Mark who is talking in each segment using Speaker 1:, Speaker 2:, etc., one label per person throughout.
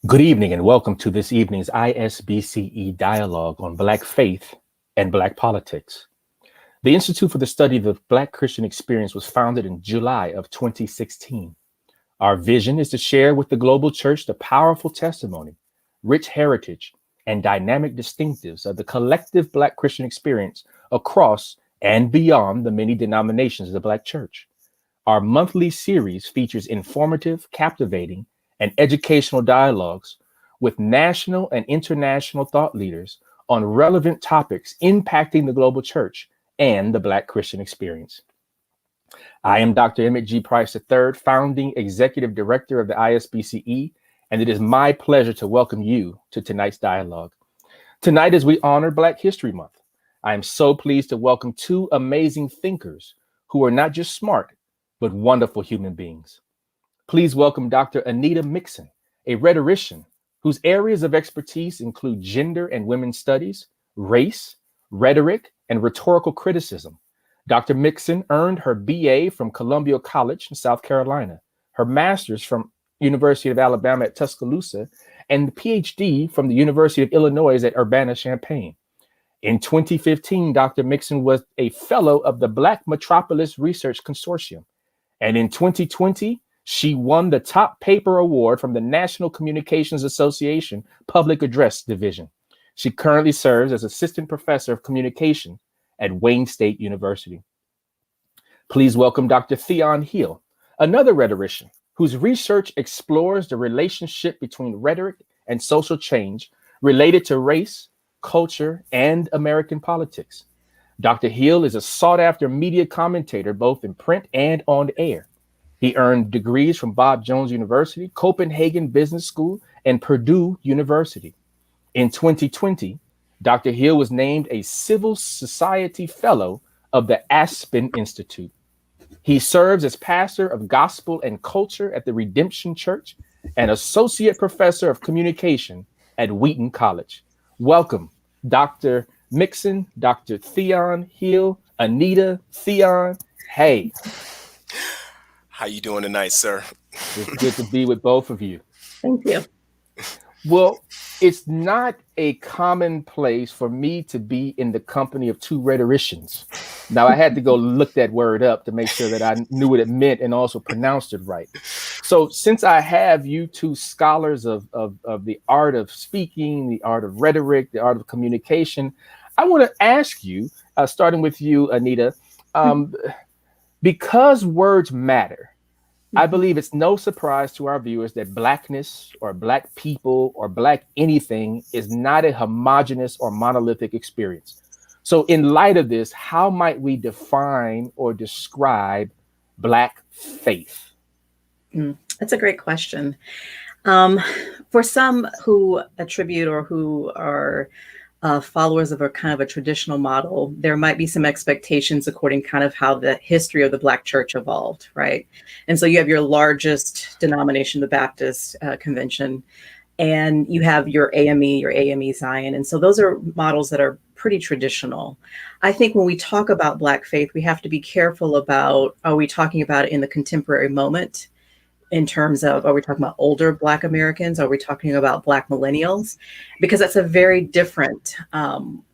Speaker 1: Good evening and welcome to this evening's ISBCE dialogue on Black faith and Black politics. The Institute for the Study of the Black Christian Experience was founded in July of 2016. Our vision is to share with the global church the powerful testimony, rich heritage, and dynamic distinctives of the collective Black Christian experience across and beyond the many denominations of the Black church. Our monthly series features informative, captivating, and educational dialogues with national and international thought leaders on relevant topics impacting the global church and the Black Christian experience. I am Dr. Emmett G. Price III, founding executive director of the ISBCE, and it is my pleasure to welcome you to tonight's dialogue. Tonight, as we honor Black History Month, I am so pleased to welcome two amazing thinkers who are not just smart, but wonderful human beings. Please welcome Dr. Anita Mixon, a rhetorician whose areas of expertise include gender and women's studies, race, rhetoric, and rhetorical criticism. Dr. Mixon earned her BA from Columbia College in South Carolina, her master's from University of Alabama at Tuscaloosa, and the PhD from the University of Illinois at Urbana-Champaign. In 2015, Dr. Mixon was a fellow of the Black Metropolis Research Consortium. And in 2020, she won the top paper award from the National Communications Association Public Address Division. She currently serves as assistant professor of communication at Wayne State University. Please welcome Dr. Theon Hill, another rhetorician whose research explores the relationship between rhetoric and social change related to race, culture, and American politics. Dr. Hill is a sought-after media commentator both in print and on air. He earned degrees from Bob Jones University, Copenhagen Business School, and Purdue University. In 2020, Dr. Hill was named a Civil Society Fellow of the Aspen Institute. He serves as pastor of gospel and culture at the Redemption Church and associate professor of communication at Wheaton College. Welcome, Dr. Mixon, Dr. Theon Hill, Anita, Theon. Hey.
Speaker 2: How you doing tonight, sir?
Speaker 1: It's good to be with both of you.
Speaker 3: Thank you.
Speaker 1: Well, it's not a common place for me to be in the company of two rhetoricians. Now, I had to go look that word up to make sure that I knew what it meant and also pronounced it right. So since I have you two scholars of the art of speaking, the art of rhetoric, the art of communication, I want to ask you, starting with you, Anita, because words matter, I believe it's no surprise to our viewers that Blackness or Black people or Black anything is not a homogeneous or monolithic experience. So in light of this, how might we define or describe Black faith?
Speaker 3: That's a great question. For some who attribute or who are followers of a kind of a traditional model, there might be some expectations according kind of how the history of the Black church evolved, right? And so you have your largest denomination, the Baptist Convention, and you have your AME Zion. And so those are models that are pretty traditional. I think when we talk about Black faith, we have to be careful about, are we talking about it in the contemporary moment? In terms of, are we talking about older Black Americans? Are we talking about Black millennials? Because that's a very different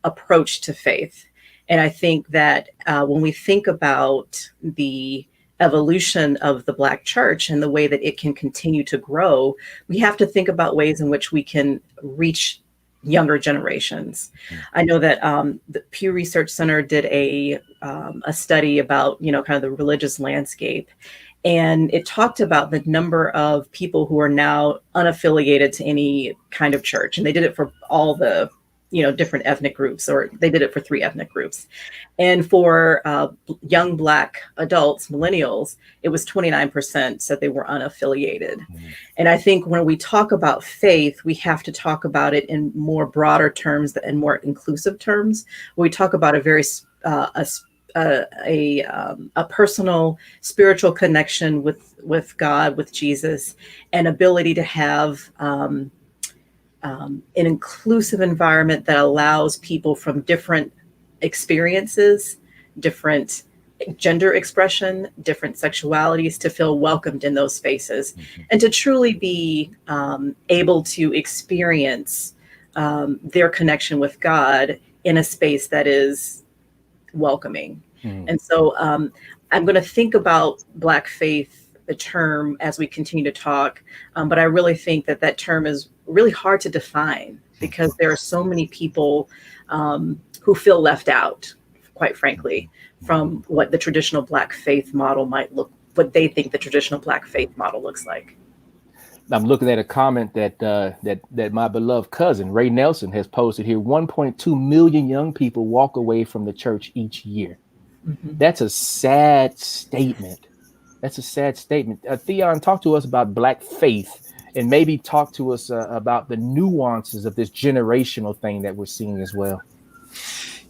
Speaker 3: approach to faith. And I think that when we think about the evolution of the Black church and the way that it can continue to grow, we have to think about ways in which we can reach younger generations. I know that the Pew Research Center did a study about, kind of the religious landscape. And it talked about the number of people who are now unaffiliated to any kind of church. And they did it for all the, different ethnic groups, or they did it for 3 ethnic groups. And for young Black adults, millennials, it was 29% said they were unaffiliated. Mm-hmm. And I think when we talk about faith, we have to talk about it in more broader terms and more inclusive terms. We talk about a very a personal spiritual connection with God, with Jesus, and ability to have an inclusive environment that allows people from different experiences, different gender expression, different sexualities, to feel welcomed in those spaces, and to truly be able to experience their connection with God in a space that is welcoming. And so I'm going to think about Black faith, the term, as we continue to talk. But I really think that that term is really hard to define because there are so many people who feel left out, quite frankly, from what the traditional Black faith model might look, what they think the traditional Black faith model looks like.
Speaker 1: I'm looking at a comment that my beloved cousin Ray Nelson has posted here. 1.2 million young people walk away from the church each year. That's a sad statement. That's a sad statement. Theon, talk to us about Black faith, and maybe talk to us about the nuances of this generational thing that we're seeing as well.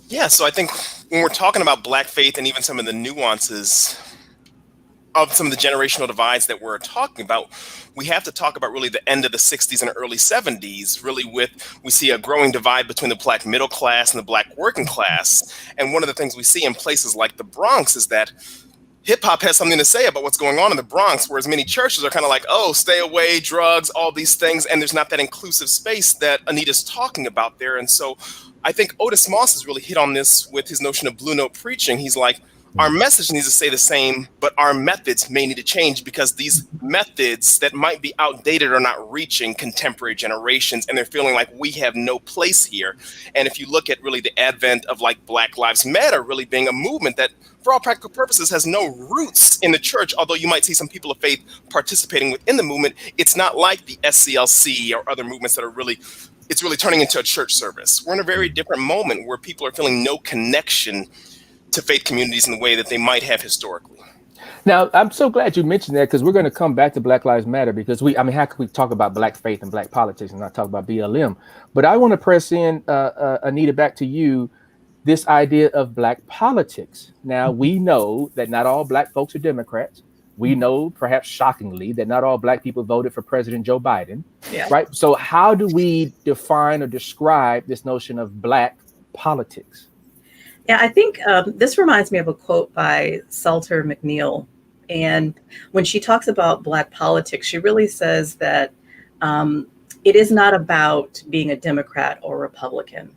Speaker 2: Yeah, so I think when we're talking about Black faith and even some of the nuances of some of the generational divides that we're talking about, we have to talk about really the end of the 60s and early 70s, really we see a growing divide between the Black middle class and the Black working class. And one of the things we see in places like the Bronx is that hip hop has something to say about what's going on in the Bronx, whereas many churches are kind of like, oh, stay away, drugs, all these things. And there's not that inclusive space that Anita's talking about there. And so I think Otis Moss has really hit on this with his notion of Blue Note preaching. He's like, our message needs to stay the same, but our methods may need to change because these methods that might be outdated are not reaching contemporary generations, and they're feeling like we have no place here. And if you look at really the advent of like Black Lives Matter really being a movement that for all practical purposes has no roots in the church, although you might see some people of faith participating within the movement, it's not like the SCLC or other movements that are really, it's really turning into a church service. We're in a very different moment where people are feeling no connection to faith communities in the way that they might have historically.
Speaker 1: Now, I'm so glad you mentioned that, because we're going to come back to Black Lives Matter, because how can we talk about Black faith and Black politics and not talk about BLM? But I want to press in, Anita, back to you, this idea of Black politics. Now, we know that not all Black folks are Democrats. We know, perhaps shockingly, that not all Black people voted for President Joe Biden, right? So how do we define or describe this notion of Black politics?
Speaker 3: Yeah, I think this reminds me of a quote by Salter McNeil. And when she talks about Black politics, she really says that it is not about being a Democrat or Republican.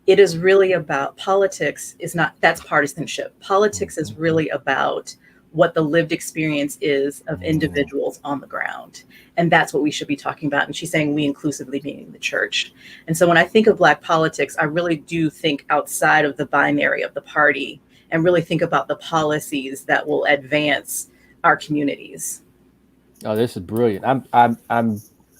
Speaker 3: It is really about politics is not, that's partisanship. Politics is really about what the lived experience is of individuals on the ground. And that's what we should be talking about. And she's saying we inclusively meaning the church. And so when I think of Black politics, I really do think outside of the binary of the party and really think about the policies that will advance our communities.
Speaker 1: Oh, this is brilliant. I'm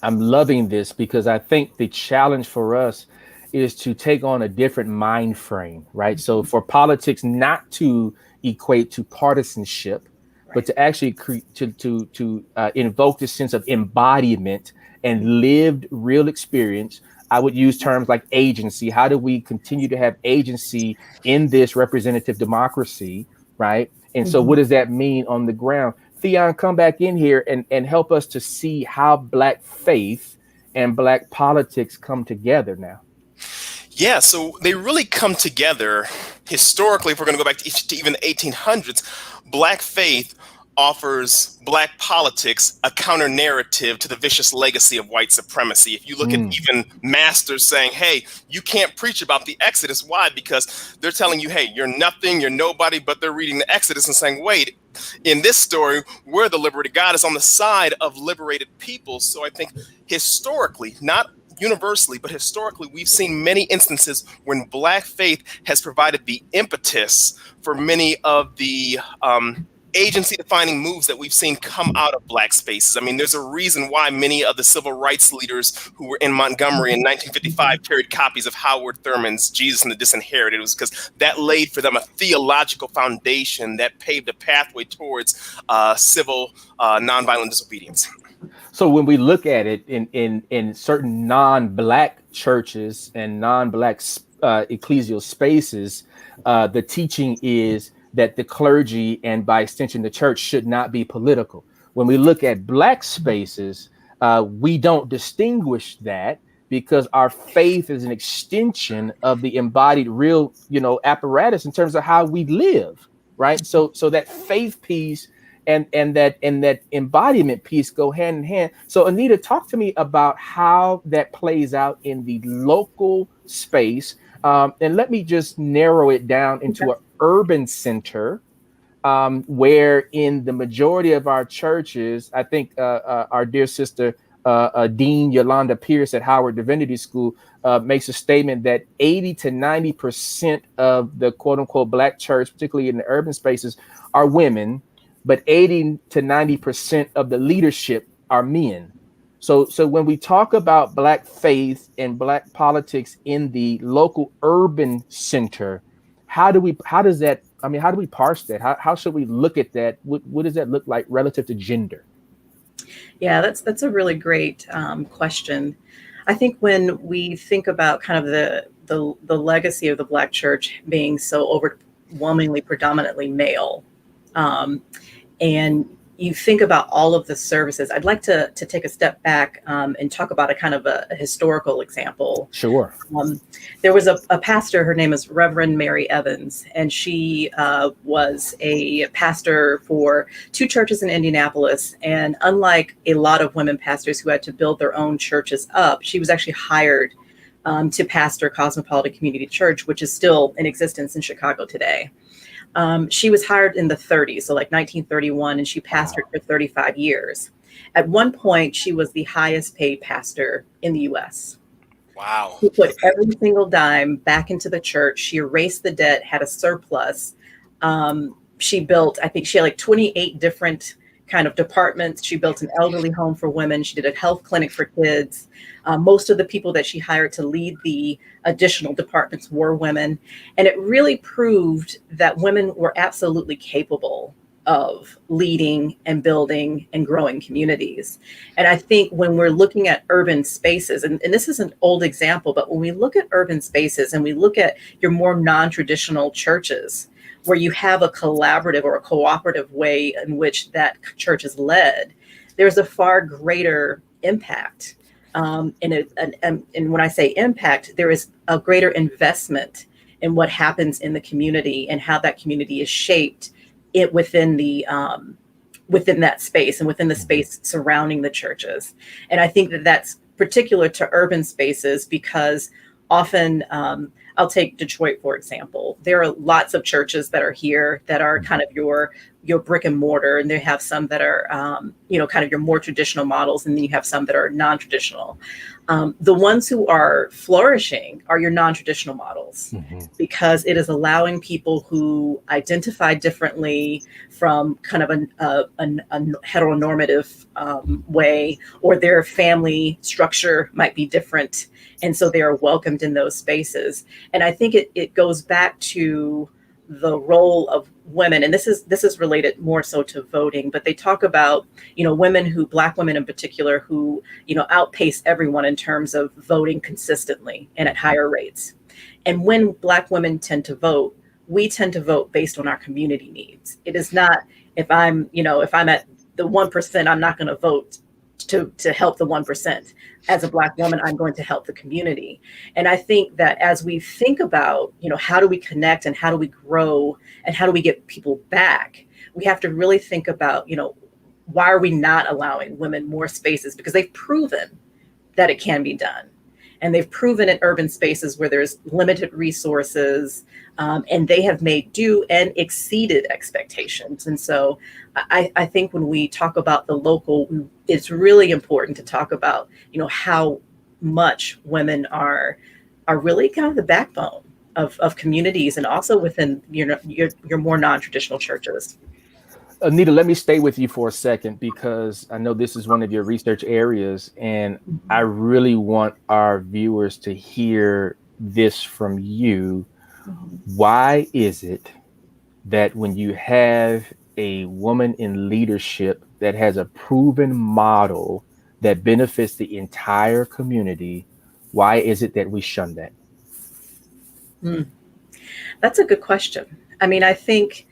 Speaker 1: loving this, because I think the challenge for us is to take on a different mind frame, right? So for politics not to equate to partisanship, but to actually invoke this sense of embodiment and lived real experience. I would use terms like agency. How do we continue to have agency in this representative democracy, right? And so what does that mean on the ground? Theon, come back in here and help us to see how Black faith and Black politics come together now.
Speaker 2: Yeah, so they really come together historically. If we're going to go back to even the 1800s, Black faith offers Black politics a counter narrative to the vicious legacy of white supremacy. If you look at even masters saying, hey, you can't preach about the Exodus. Why? Because they're telling you, hey, you're nothing, you're nobody, but they're reading the Exodus and saying, wait, in this story, we're the liberated. God is on the side of liberated people. So I think historically, not universally, but historically, we've seen many instances when Black faith has provided the impetus for many of the agency-defining moves that we've seen come out of Black spaces. I mean, there's a reason why many of the civil rights leaders who were in Montgomery in 1955 carried copies of Howard Thurman's Jesus and the Disinherited. It was because that laid for them a theological foundation that paved a pathway towards civil nonviolent disobedience.
Speaker 1: So when we look at it in certain non-Black churches and non-Black ecclesial spaces, the teaching is that the clergy and by extension the church should not be political. When we look at Black spaces, we don't distinguish that, because our faith is an extension of the embodied real, apparatus in terms of how we live. right? So that faith piece and that embodiment piece go hand in hand. So Anita, talk to me about how that plays out in the local space, and let me just narrow it down into an urban center, where in the majority of our churches, I think our dear sister Dean Yolanda Pierce at Howard Divinity School makes a statement that 80 to 90% of the quote unquote Black church, particularly in the urban spaces, are women, but 80 to 90% of the leadership are men. So when we talk about Black faith and Black politics in the local urban center, how do we parse that? How should we look at that? What does that look like relative to gender?
Speaker 3: Yeah, that's a really great question. I think when we think about kind of the legacy of the Black church being so overwhelmingly predominantly male, and you think about all of the services, I'd like to take a step back and talk about a kind of a historical example.
Speaker 1: Sure.
Speaker 3: There was a pastor, her name is Reverend Mary Evans, and she was a pastor for 2 churches in Indianapolis. And unlike a lot of women pastors who had to build their own churches up, she was actually hired to pastor Cosmopolitan Community Church, which is still in existence in Chicago today. She was hired in the 30s, so like 1931, and she pastored for 35 years. At one point, she was the highest paid pastor in the U.S.
Speaker 2: Wow.
Speaker 3: She put every single dime back into the church. She erased the debt, had a surplus. She built, I think she had like 28 different kind of departments. She built an elderly home for women. She did a health clinic for kids. Most of the people that she hired to lead the additional departments were women. And it really proved that women were absolutely capable of leading and building and growing communities. And I think when we're looking at urban spaces, and this is an old example, but when we look at urban spaces and we look at your more non-traditional churches, where you have a collaborative or a cooperative way in which that church is led, there's a far greater impact. And when I say impact, there is a greater investment in what happens in the community and how that community is shaped within that space and within the space surrounding the churches. And I think that that's particular to urban spaces because often, I'll take Detroit, for example. There are lots of churches that are here that are kind of your brick and mortar, and they have some that are, kind of your more traditional models, and then you have some that are non-traditional. The ones who are flourishing are your non-traditional models, because it is allowing people who identify differently from kind of a heteronormative way, or their family structure might be different. And so they are welcomed in those spaces. And I think it goes back to the role of women. And this is related more so to voting, but they talk about, Black women in particular, who, outpace everyone in terms of voting consistently and at higher rates. And when Black women tend to vote, we tend to vote based on our community needs. It is not, if I'm at the 1%, I'm not going to vote to help the 1%. As a Black woman, I'm going to help the community. And I think that as we think about, how do we connect and how do we grow and how do we get people back, we have to really think about, why are we not allowing women more spaces? Because they've proven that it can be done. And they've proven in urban spaces where there's limited resources, and they have made do and exceeded expectations. And so I think when we talk about the local, it's really important to talk about, how much women are really kind of the backbone of communities, and also within your more non-traditional churches.
Speaker 1: Anita, let me stay with you for a second, because I know this is one of your research areas, and I really want our viewers to hear this from you. Why is it that when you have a woman in leadership that has a proven model that benefits the entire community, why is it that we shun that?
Speaker 3: That's a good question. I mean, I think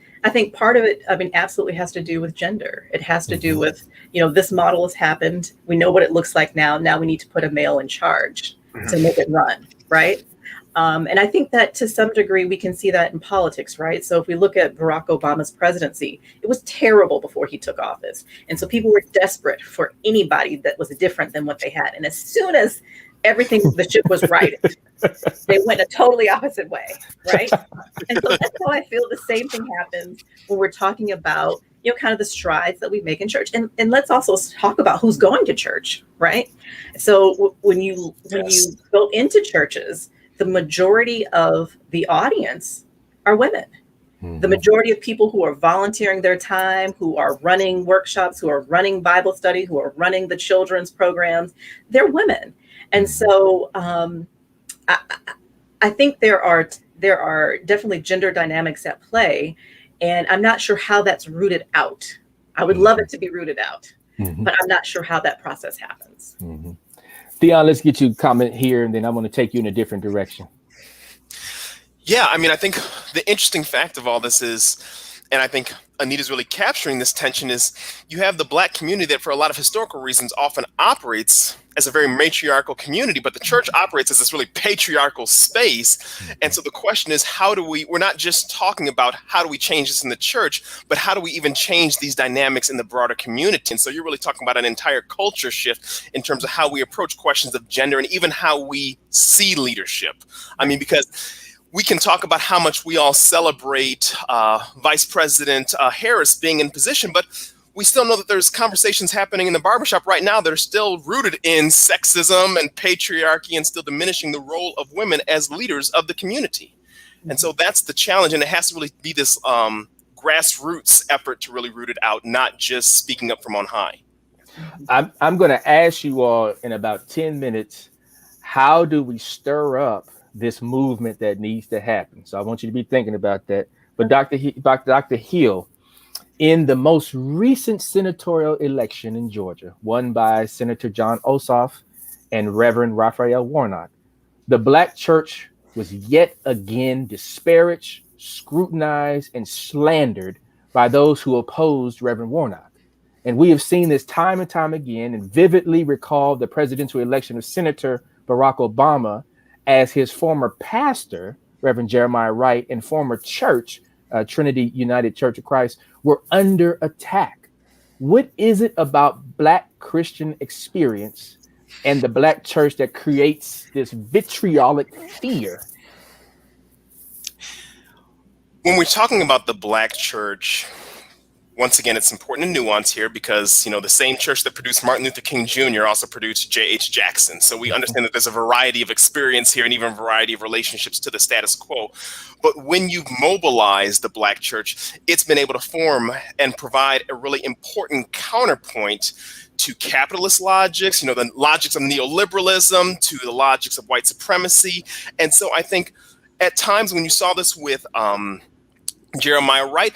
Speaker 3: part of it, absolutely has to do with gender. It has to do with, this model has happened. We know what it looks like now. Now we need to put a male in charge to make it run, right? And I think that to some degree, we can see that in politics, right? So if we look at Barack Obama's presidency, it was terrible before he took office. And so people were desperate for anybody that was different than what they had. And as soon as everything, the ship was righted, they went a totally opposite way, right? And so that's how I feel the same thing happens when we're talking about, kind of the strides that we make in church. And let's also talk about who's going to church, right? So when you go into churches, the majority of the audience are women. Mm-hmm. The majority of people who are volunteering their time, who are running workshops, who are running Bible study, who are running the children's programs, they're women. And so I think there are definitely gender dynamics at play, and I'm not sure how that's rooted out. I would love it to be rooted out, but I'm not sure how that process happens.
Speaker 1: Mm-hmm. Theon, let's get you to comment here, and then I'm going to take you in a different direction.
Speaker 2: Yeah, I mean, I think the interesting fact of all this is, and I think Anita's really capturing this tension, is you have the Black community that for a lot of historical reasons often operates as a very matriarchal community, but the church operates as this really patriarchal space. And so the question is, we're not just talking about how do we change this in the church, but how do we even change these dynamics in the broader community? And so you're really talking about an entire culture shift in terms of how we approach questions of gender and even how we see leadership. I mean, because we can talk about how much we all celebrate Vice President Harris being in position, but we still know that there's conversations happening in the barbershop right now that are still rooted in sexism and patriarchy and still diminishing the role of women as leaders of the community. And so that's the challenge. And it has to really be this grassroots effort to really root it out, not just speaking up from on high.
Speaker 1: I'm going to ask you all in about 10 minutes, how do we stir up this movement that needs to happen? So I want you to be thinking about that. But Dr. Hill, in the most recent senatorial election in Georgia, won by Senator John Ossoff and Reverend Raphael Warnock, the Black church was yet again disparaged, scrutinized, and slandered by those who opposed Reverend Warnock. And we have seen this time and time again, and vividly recall the presidential election of Senator Barack Obama, as his former pastor, Reverend Jeremiah Wright, and former church, Trinity United Church of Christ, were under attack. What is it about Black Christian experience and the Black church that creates this vitriolic fear?
Speaker 2: When we're talking about the Black church, once again, it's important to nuance here because, the same church that produced Martin Luther King Jr. also produced J.H. Jackson. So we understand that there's a variety of experience here and even a variety of relationships to the status quo. But when you've mobilized the Black church, it's been able to form and provide a really important counterpoint to capitalist logics, the logics of neoliberalism, to the logics of white supremacy. And so I think at times when you saw this with Jeremiah Wright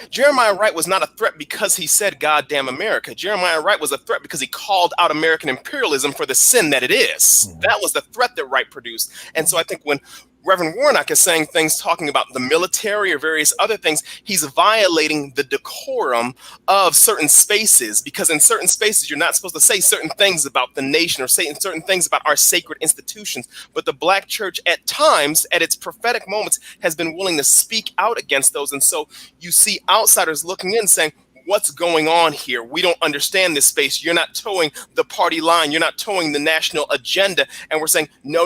Speaker 2: was not a threat because he said "goddamn America." Jeremiah Wright was a threat because he called out American imperialism for the sin that it is. That was the threat that Wright produced. And so I think when Reverend Warnock is saying things talking about the military or various other things, he's violating the decorum of certain spaces, because in certain spaces, you're not supposed to say certain things about the nation or say certain things about our sacred institutions. But the Black church at times, at its prophetic moments, has been willing to speak out against those. And so you see outsiders looking in saying, what's going on here? We don't understand this space. You're not towing the party line. You're not towing the national agenda. And we're saying, no.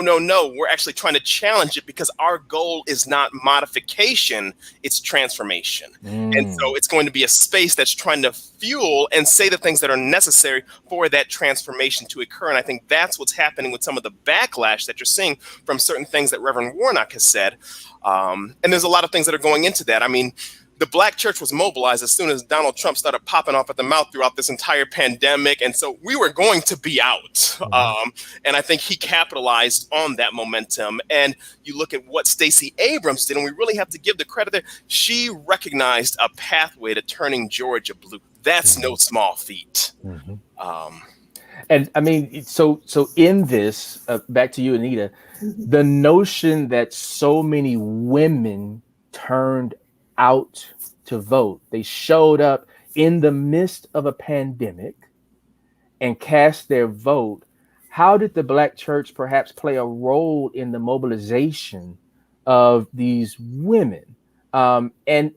Speaker 2: We're actually trying to challenge it because our goal is not modification. It's transformation. And so it's going to be a space that's trying to fuel and say the things that are necessary for that transformation to occur. And I think that's what's happening with some of the backlash that you're seeing from certain things that Reverend Warnock has said. And there's a lot of things that are going into that. I mean, the Black church was mobilized as soon as Donald Trump started popping off at the mouth throughout this entire pandemic. And so we were going to be out. And I think he capitalized on that momentum. And you look at what Stacey Abrams did, and we really have to give the credit there. She recognized a pathway to turning Georgia blue. That's no small feat.
Speaker 1: And I mean, so in this, back to you, Anita, the notion that so many women turned out to vote, they showed up in the midst of a pandemic and cast their vote. How did the Black church perhaps play a role in the mobilization of these women. And I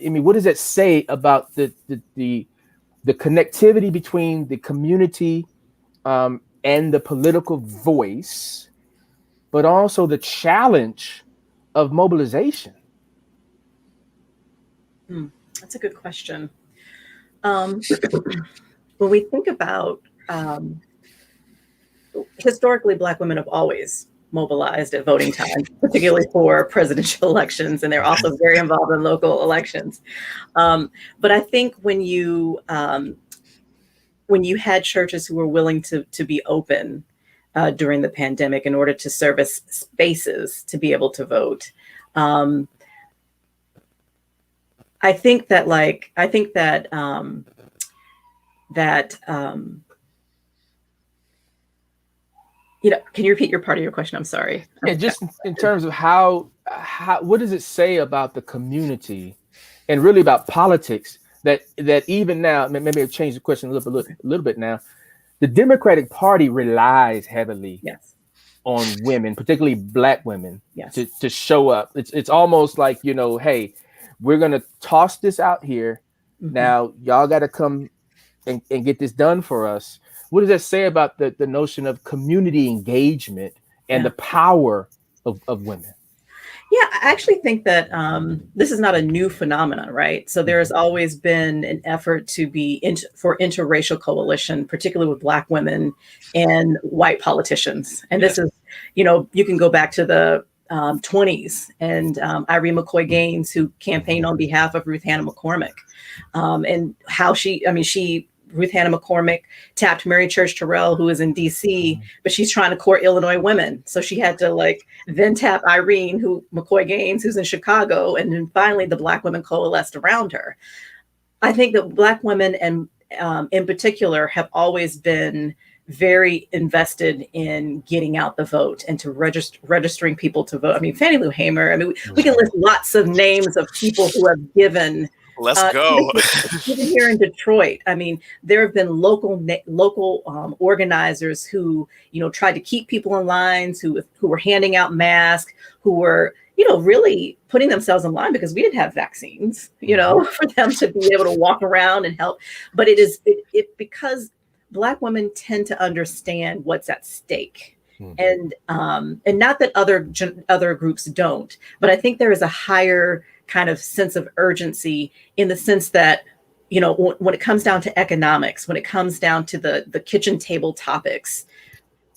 Speaker 1: mean, what does that say about the connectivity between the community and the political voice, but also the challenge of mobilization?
Speaker 3: That's a good question. When we think about historically, Black women have always mobilized at voting time, particularly for presidential elections, and they're also very involved in local elections. But I think when you had churches who were willing to be open during the pandemic in order to service spaces to be able to vote, I think that can you repeat your part of your question? I'm sorry.
Speaker 1: Yeah, just in terms of how what does it say about the community and really about politics that even now, maybe I've changed the question a little bit now. The Democratic Party relies heavily on women, particularly Black women, to show up. It's almost like, hey, we're gonna toss this out here. Now y'all got to come and get this done for us. What does that say about the notion of community engagement and the power of women?
Speaker 3: Yeah, I actually think that this is not a new phenomenon, right? So there has always been an effort to be for interracial coalition, particularly with Black women and white politicians. And this is, you can go back to the 20s and Irene McCoy Gaines, who campaigned on behalf of Ruth Hannah McCormick, and how Ruth Hannah McCormick tapped Mary Church Terrell, who is in DC, but she's trying to court Illinois women. So she had to then tap Irene, McCoy Gaines, who's in Chicago. And then finally the Black women coalesced around her. I think that Black women and in particular have always been very invested in getting out the vote and to registering people to vote. I mean, Fannie Lou Hamer, we can list lots of names of people who have given.
Speaker 2: Let's go.
Speaker 3: Even here in Detroit, there have been local organizers who, tried to keep people in lines, who were handing out masks, who were, really putting themselves in line because we didn't have vaccines, for them to be able to walk around and help. But it because Black women tend to understand what's at stake. And not that other groups don't, but I think there is a higher kind of sense of urgency in the sense that, when it comes down to economics, when it comes down to the kitchen table topics,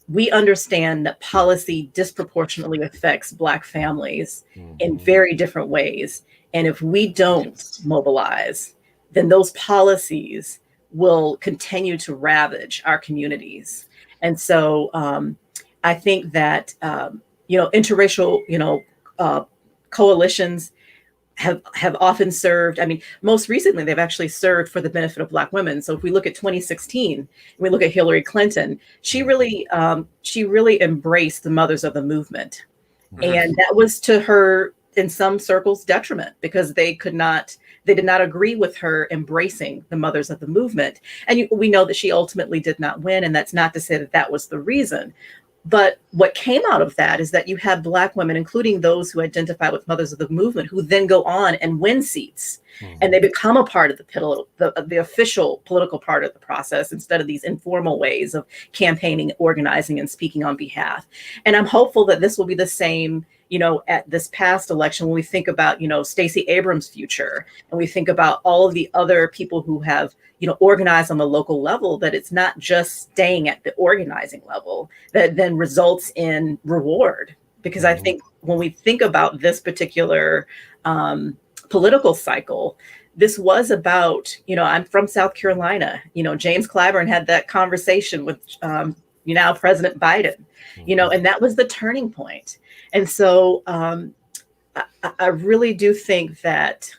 Speaker 3: we understand that policy disproportionately affects Black families in very different ways. And if we don't mobilize, then those policies will continue to ravage our communities. And so I think that, interracial, coalitions have often served. Most recently, they've actually served for the benefit of Black women. So if we look at 2016, we look at Hillary Clinton, she really embraced the mothers of the movement. And that was to her, in some circles, detriment, because they did not agree with her embracing the mothers of the movement. And we know that she ultimately did not win. And that's not to say that was the reason. But what came out of that is that you have Black women, including those who identify with mothers of the movement, who then go on and win seats. And they become a part of the official political part of the process instead of these informal ways of campaigning, organizing, and speaking on behalf. And I'm hopeful that this will be the same, at this past election, when we think about, Stacey Abrams' future, and we think about all of the other people who have, organized on the local level, that it's not just staying at the organizing level that then results in reward. Because I think when we think about this particular political cycle, this was about, I'm from South Carolina, James Clyburn had that conversation with now President Biden, and that was the turning point. And so I really do think that,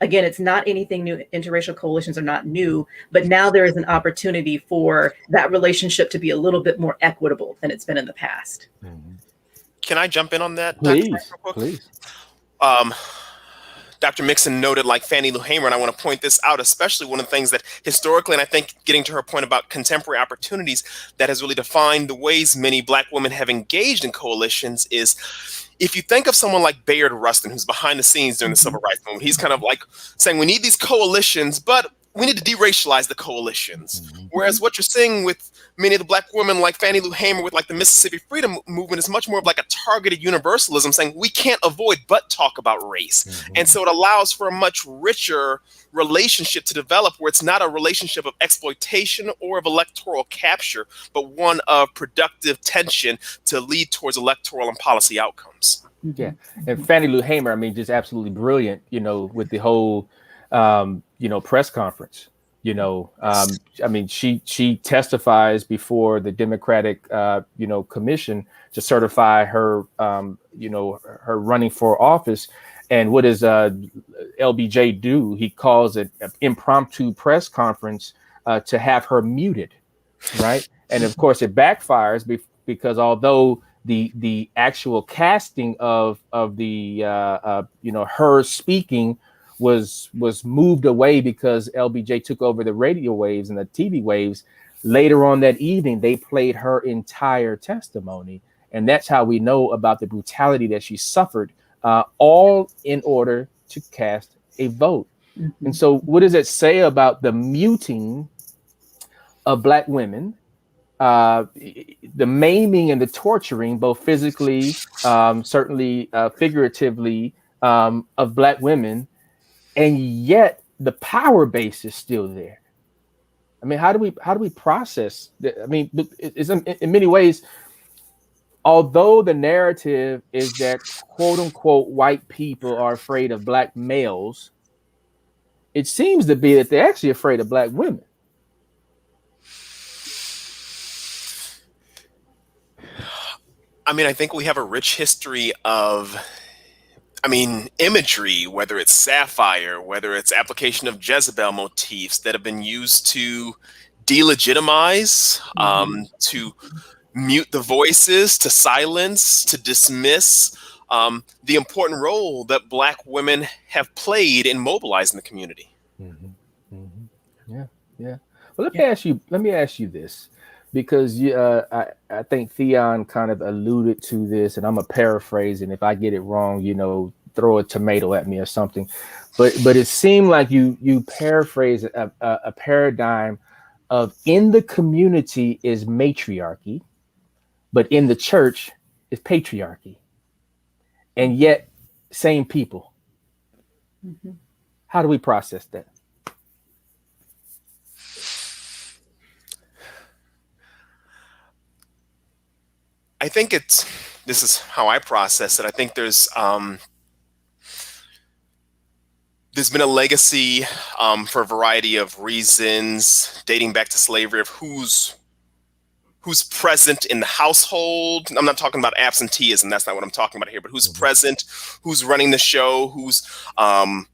Speaker 3: again, it's not anything new. Interracial coalitions are not new, but now there is an opportunity for that relationship to be a little bit more equitable than it's been in the past.
Speaker 2: Can I jump in on that?
Speaker 1: Please, please.
Speaker 2: Dr. Mixon noted, like Fannie Lou Hamer, and I want to point this out, especially one of the things that historically, and I think getting to her point about contemporary opportunities, that has really defined the ways many Black women have engaged in coalitions is, if you think of someone like Bayard Rustin, who's behind the scenes during the Civil Rights Movement, he's kind of like saying we need these coalitions, but we need to deracialize the coalitions. Whereas what you're seeing with many of the Black women like Fannie Lou Hamer with like the Mississippi Freedom Movement is much more of like a targeted universalism, saying we can't avoid but talk about race. And so it allows for a much richer relationship to develop, where it's not a relationship of exploitation or of electoral capture, but one of productive tension to lead towards electoral and policy outcomes.
Speaker 1: Yeah. And Fannie Lou Hamer, I mean, just absolutely brilliant, with the whole, press conference. I mean, she testifies before the Democratic, commission to certify her, her running for office. And what does LBJ do? He calls it an impromptu press conference to have her muted, right? And of course, it backfires because although the actual casting of the her speaking was moved away because LBJ took over the radio waves and the TV waves, later on that evening they played her entire testimony, and that's how we know about the brutality that she suffered, all in order to cast a vote. And so what does it say about the muting of Black women, the maiming and the torturing, both physically, certainly figuratively, of Black women, and yet the power base is still there? I mean, how do we process that? I mean, it's in many ways, although the narrative is that quote unquote white people are afraid of Black males, it seems to be that they're actually afraid of Black women.
Speaker 2: I mean, I think we have a rich history of, imagery, whether it's sapphire, whether it's application of Jezebel motifs that have been used to delegitimize, to mute the voices, to silence, to dismiss the important role that Black women have played in mobilizing the community.
Speaker 1: Yeah. Well, let me ask you this, because I think Theon kind of alluded to this, and I'm gonna paraphrase, and if I get it wrong, throw a tomato at me or something. But it seemed like you paraphrase a paradigm of, in the community is matriarchy, but in the church is patriarchy, and yet same people. How do we process that?
Speaker 2: I think this is how I process it. I think there's been a legacy for a variety of reasons dating back to slavery of who's present in the household. I'm not talking about absenteeism. That's not what I'm talking about here, but who's present, who's running the show, who's running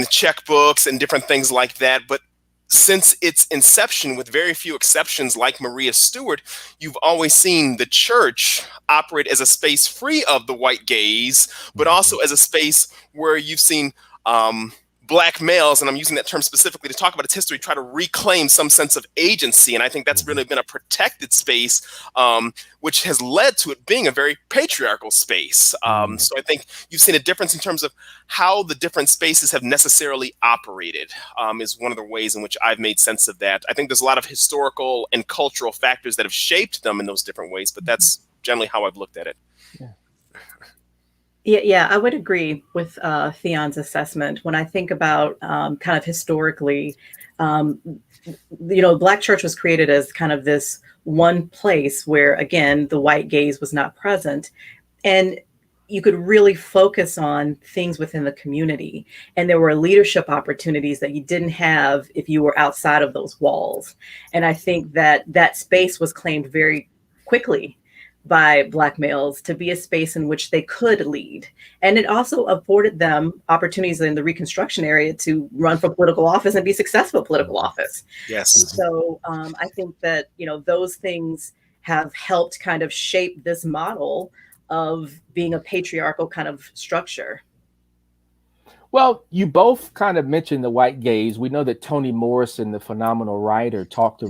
Speaker 2: the checkbooks and different things like that. But since its inception, with very few exceptions like Maria Stewart, you've always seen the church operate as a space free of the white gaze, but also as a space where you've seen Black males, and I'm using that term specifically to talk about its history, try to reclaim some sense of agency. And I think that's really been a protected space, which has led to it being a very patriarchal space. So I think you've seen a difference in terms of how the different spaces have necessarily operated, is one of the ways in which I've made sense of that. I think there's a lot of historical and cultural factors that have shaped them in those different ways, but that's generally how I've looked at it.
Speaker 3: Yeah, I would agree with Theon's assessment. When I think about kind of historically, Black church was created as kind of this one place where, again, the white gaze was not present. And you could really focus on things within the community. And there were leadership opportunities that you didn't have if you were outside of those walls. And I think that space was claimed very quickly by Black males to be a space in which they could lead. And it also afforded them opportunities in the Reconstruction area to run for political office and be successful political office.
Speaker 2: Yes.
Speaker 3: And so I think that, those things have helped kind of shape this model of being a patriarchal kind of structure.
Speaker 1: Well, you both kind of mentioned the white gaze. We know that Toni Morrison, the phenomenal writer,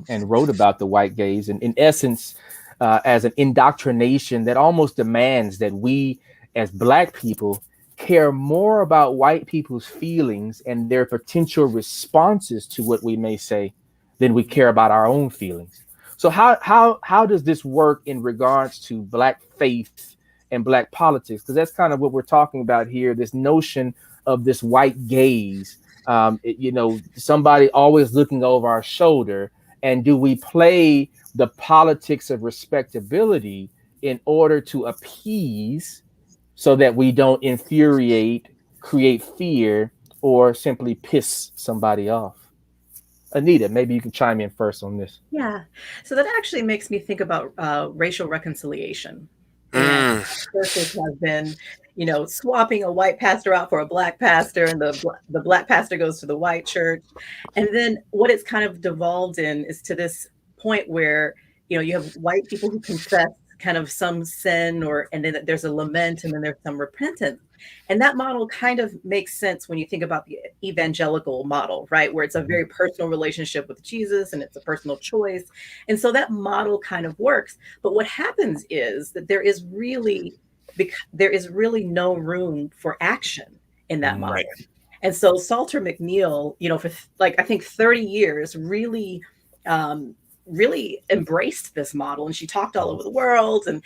Speaker 1: and wrote about the white gaze, and in essence, as an indoctrination that almost demands that we, as Black people, care more about white people's feelings and their potential responses to what we may say than we care about our own feelings. So, how does this work in regards to Black faith and Black politics? Because that's kind of what we're talking about here. This notion of this white gaze, somebody always looking over our shoulder. And do we play the politics of respectability in order to appease so that we don't infuriate, create fear, or simply piss somebody off? Anita, maybe you can chime in first on this.
Speaker 3: Yeah. So that actually makes me think about racial reconciliation. And churches have been, swapping a white pastor out for a Black pastor, and the Black pastor goes to the white church. And then what it's kind of devolved in is to this point where, you have white people who confess kind of some sin, and then there's a lament, and then there's some repentance. And that model kind of makes sense when you think about the evangelical model, right? Where it's a very personal relationship with Jesus and it's a personal choice. And so that model kind of works. But what happens is that there is really no room for action in that model. Right. And so Salter McNeil, for I think 30 years, really embraced this model, and she talked all over the world, and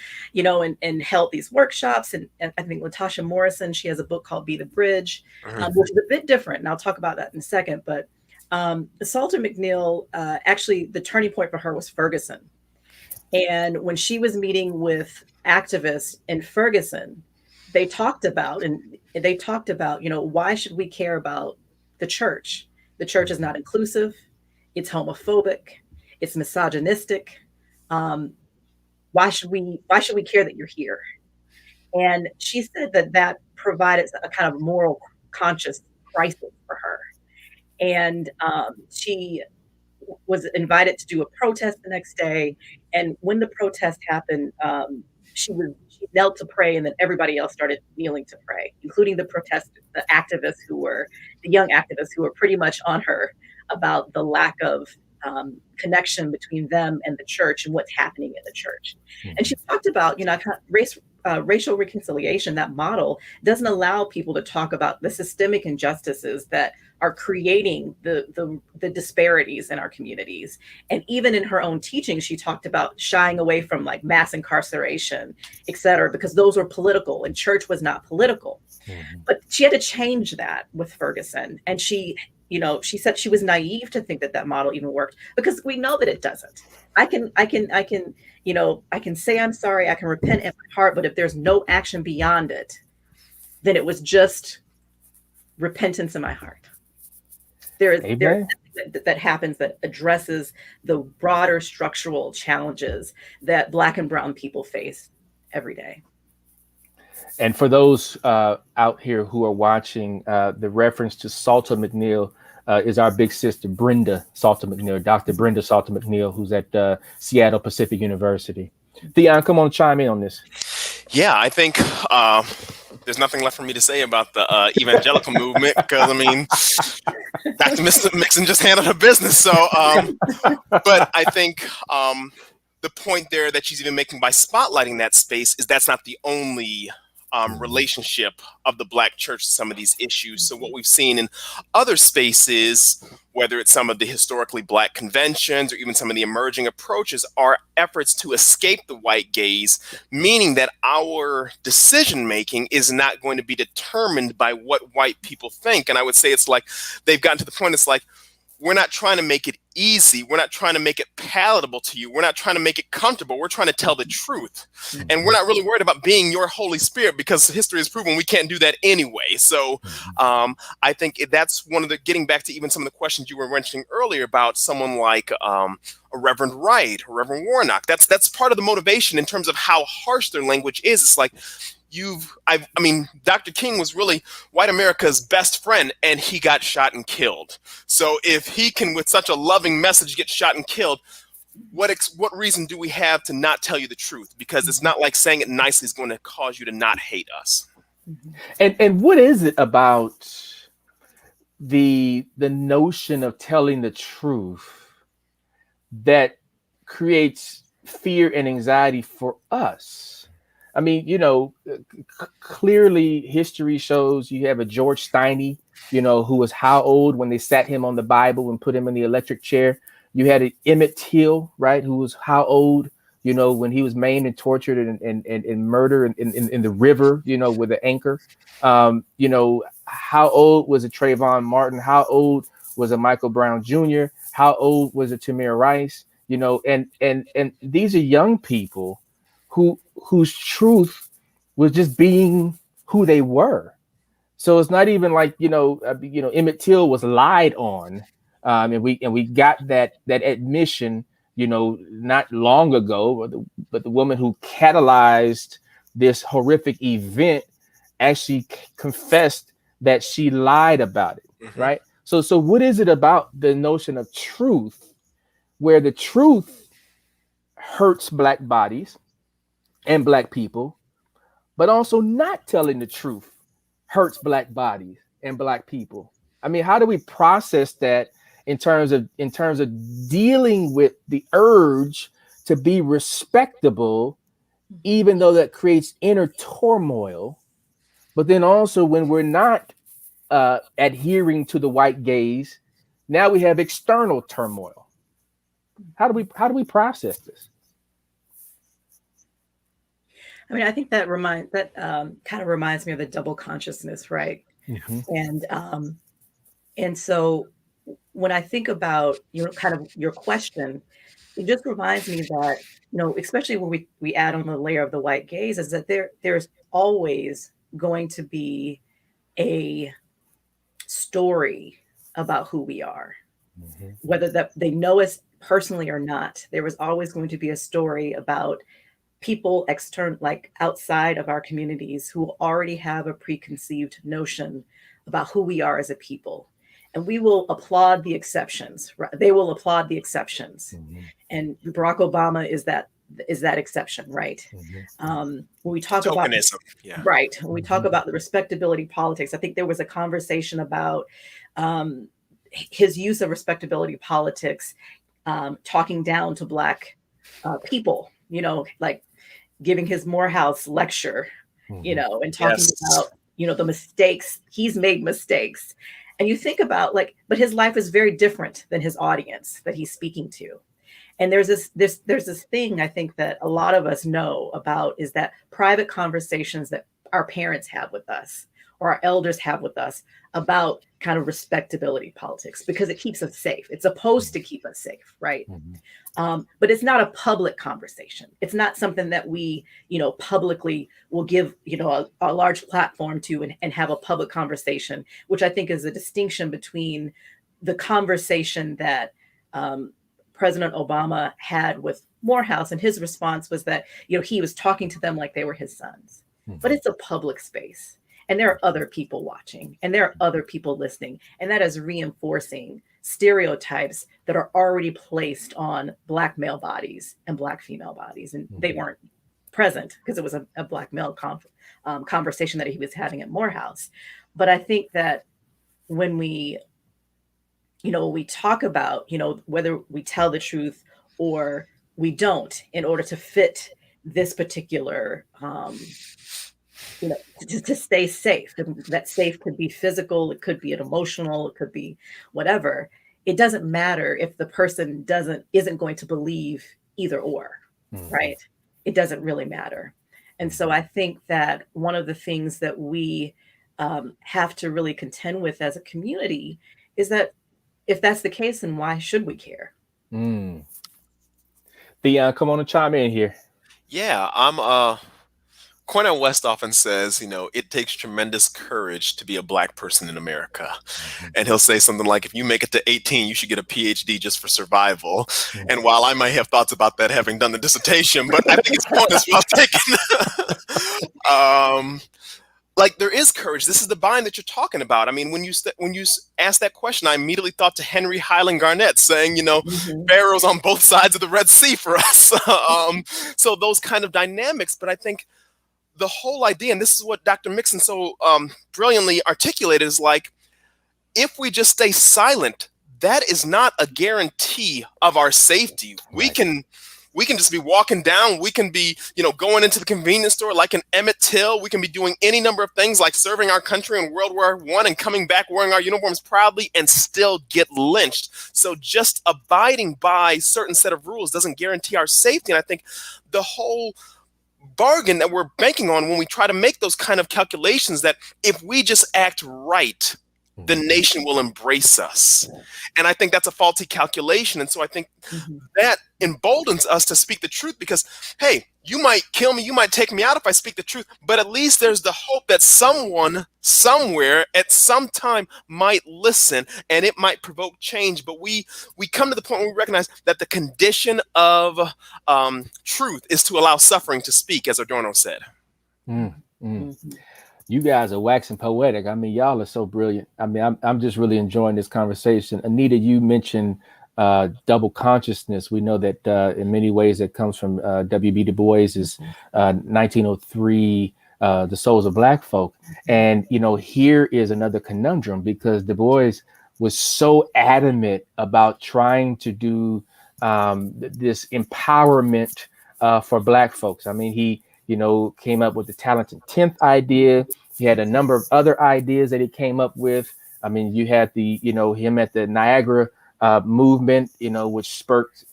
Speaker 3: and held these workshops, and I think Latasha Morrison, she has a book called Be the Bridge, which is a bit different, and I'll talk about that in a second. But Salter McNeil, actually the turning point for her was Ferguson. And when she was meeting with activists in Ferguson, they talked about why should we care about the church? The church is not inclusive, it's homophobic, it's misogynistic. Why should we care that you're here? And she said that provided a kind of moral conscious crisis for her. And she was invited to do a protest the next day. And when the protest happened, she knelt to pray, and then everybody else started kneeling to pray, including the young activists who were pretty much on her about the lack of connection between them and the church and what's happening in the church. Mm-hmm. And she talked about, racial reconciliation. That model doesn't allow people to talk about the systemic injustices that are creating the disparities in our communities. And even in her own teaching, she talked about shying away from mass incarceration, et cetera, because those were political and church was not political. Mm-hmm. But she had to change that with Ferguson. And she said she was naive to think that model even worked, because we know that it doesn't. I can say I'm sorry, I can repent in my heart, but if there's no action beyond it, then it was just repentance in my heart. There's that happens that addresses the broader structural challenges that Black and brown people face every day.
Speaker 1: And for those out here who are watching, the reference to Salter McNeil is our big sister, Brenda Salter McNeil, Dr. Brenda Salter McNeil, who's at Seattle Pacific University. Theon, come on, chime in on this.
Speaker 2: Yeah, I think there's nothing left for me to say about the evangelical movement, because, Dr. Mixon just handled her business. So, but I think the point there that she's even making by spotlighting that space is that's not the only relationship of the Black church to some of these issues. So what we've seen in other spaces, whether it's some of the historically Black conventions or even some of the emerging approaches, are efforts to escape the white gaze, meaning that our decision making is not going to be determined by what white people think. And I would say it's they've gotten to the point, it's we're not trying to make it easy. We're not trying to make it palatable to you. We're not trying to make it comfortable. We're trying to tell the truth. Mm-hmm. And we're not really worried about being your Holy Spirit, because history has proven we can't do that anyway. So I think that's one of the, getting back to even some of the questions you were mentioning earlier about someone like a Reverend Wright or Reverend Warnock. That's part of the motivation in terms of how harsh their language is. It's Dr. King was really white America's best friend, and he got shot and killed. So if he can, with such a loving message, get shot and killed, what reason do we have to not tell you the truth? Because it's not like saying it nicely is going to cause you to not hate us.
Speaker 1: And what is it about the notion of telling the truth that creates fear and anxiety for us. I mean, clearly history shows you have a George Steiny, who was how old when they sat him on the Bible and put him in the electric chair. You had an Emmett Till, right, who was how old, when he was maimed and tortured and murdered in the river, with the anchor. How old was a Trayvon Martin? How old was a Michael Brown Jr.? How old was a Tamir Rice? And these are young people whose truth was just being who they were. So it's not even like Emmett Till was lied on, and we got that admission not long ago, but the woman who catalyzed this horrific event actually confessed that she lied about it, right? So what is it about the notion of truth, where the truth hurts Black bodies and Black people, but also not telling the truth hurts Black bodies and Black people? I mean, how do we process that in terms of dealing with the urge to be respectable, even though that creates inner turmoil, but then also when we're not adhering to the white gaze, now we have external turmoil. How do we process this?
Speaker 3: I mean, I think that kind of reminds me of the double consciousness, right? And so when I think about kind of your question, it just reminds me that especially when we add on the layer of the white gaze, is that there's always going to be a story about who we are, whether that they know us personally or not. There was always going to be a story about people like outside of our communities who already have a preconceived notion about who we are as a people. And we will applaud the exceptions. Right? They will applaud the exceptions. And Barack Obama is that exception, right? When we talk
Speaker 2: Tokenism,
Speaker 3: right. When we talk about the respectability politics, I think there was a conversation about his use of respectability politics, talking down to Black people, like giving his Morehouse lecture, and talking about, the mistakes. He's made mistakes. And you think about but his life is very different than his audience that he's speaking to. And there's this thing I think that a lot of us know about, is that private conversations that our parents have with us or our elders have with us about kind of respectability politics, because it keeps us safe. It's supposed to keep us safe, right? But it's not a public conversation. It's not something that we, publicly will give, a large platform to and have a public conversation, which I think is a distinction between the conversation that President Obama had with Morehouse, and his response was that, he was talking to them like they were his sons. But it's a public space. And there are other people watching, and there are other people listening. And that is reinforcing stereotypes that are already placed on Black male bodies and Black female bodies. And they weren't present because it was a Black male conversation that he was having at Morehouse. But I think that when we talk about, whether we tell the truth or we don't, in order to fit this particular to stay safe. That safe could be physical, it could be an emotional, it could be whatever. It doesn't matter if the person isn't going to believe either or, right? It doesn't really matter. And so I think that one of the things that we have to really contend with as a community is that if that's the case, then why should we care?
Speaker 1: Theon, come on and chime in here.
Speaker 2: Yeah, Cornel West often says, it takes tremendous courage to be a Black person in America. And he'll say something like, if you make it to 18, you should get a PhD just for survival. And while I might have thoughts about that having done the dissertation, but I think his point is well taken. There is courage. This is the bind that you're talking about. I mean, when you asked that question, I immediately thought to Henry Highland Garnett saying, Pharaoh's on both sides of the Red Sea for us. So those kind of dynamics. But I think the whole idea, and this is what Dr. Mixon so brilliantly articulated, is if we just stay silent, that is not a guarantee of our safety.
Speaker 1: Right.
Speaker 2: We can just be walking down. We can be, going into the convenience store like an Emmett Till. We can be doing any number of things like serving our country in World War I and coming back wearing our uniforms proudly and still get lynched. So just abiding by certain set of rules doesn't guarantee our safety. And I think the whole bargain that we're banking on when we try to make those kind of calculations, that if we just act right, the nation will embrace us. And I think that's a faulty calculation. And so I think that emboldens us to speak the truth, because, hey, you might kill me, you might take me out if I speak the truth, but at least there's the hope that someone somewhere at some time might listen, and it might provoke change. But we come to the point where we recognize that the condition of truth is to allow suffering to speak, as Adorno said.
Speaker 1: You guys are waxing poetic. I mean, y'all are so brilliant. I mean, I'm just really enjoying this conversation. Anita, you mentioned double consciousness. We know that in many ways it comes from W.B. Du Bois's 1903, The Souls of Black Folk. And, here is another conundrum, because Du Bois was so adamant about trying to do this empowerment for Black folks. I mean, he came up with the talented 10th idea. He had a number of other ideas that he came up with. I mean, you had him at the Niagara movement, which sparked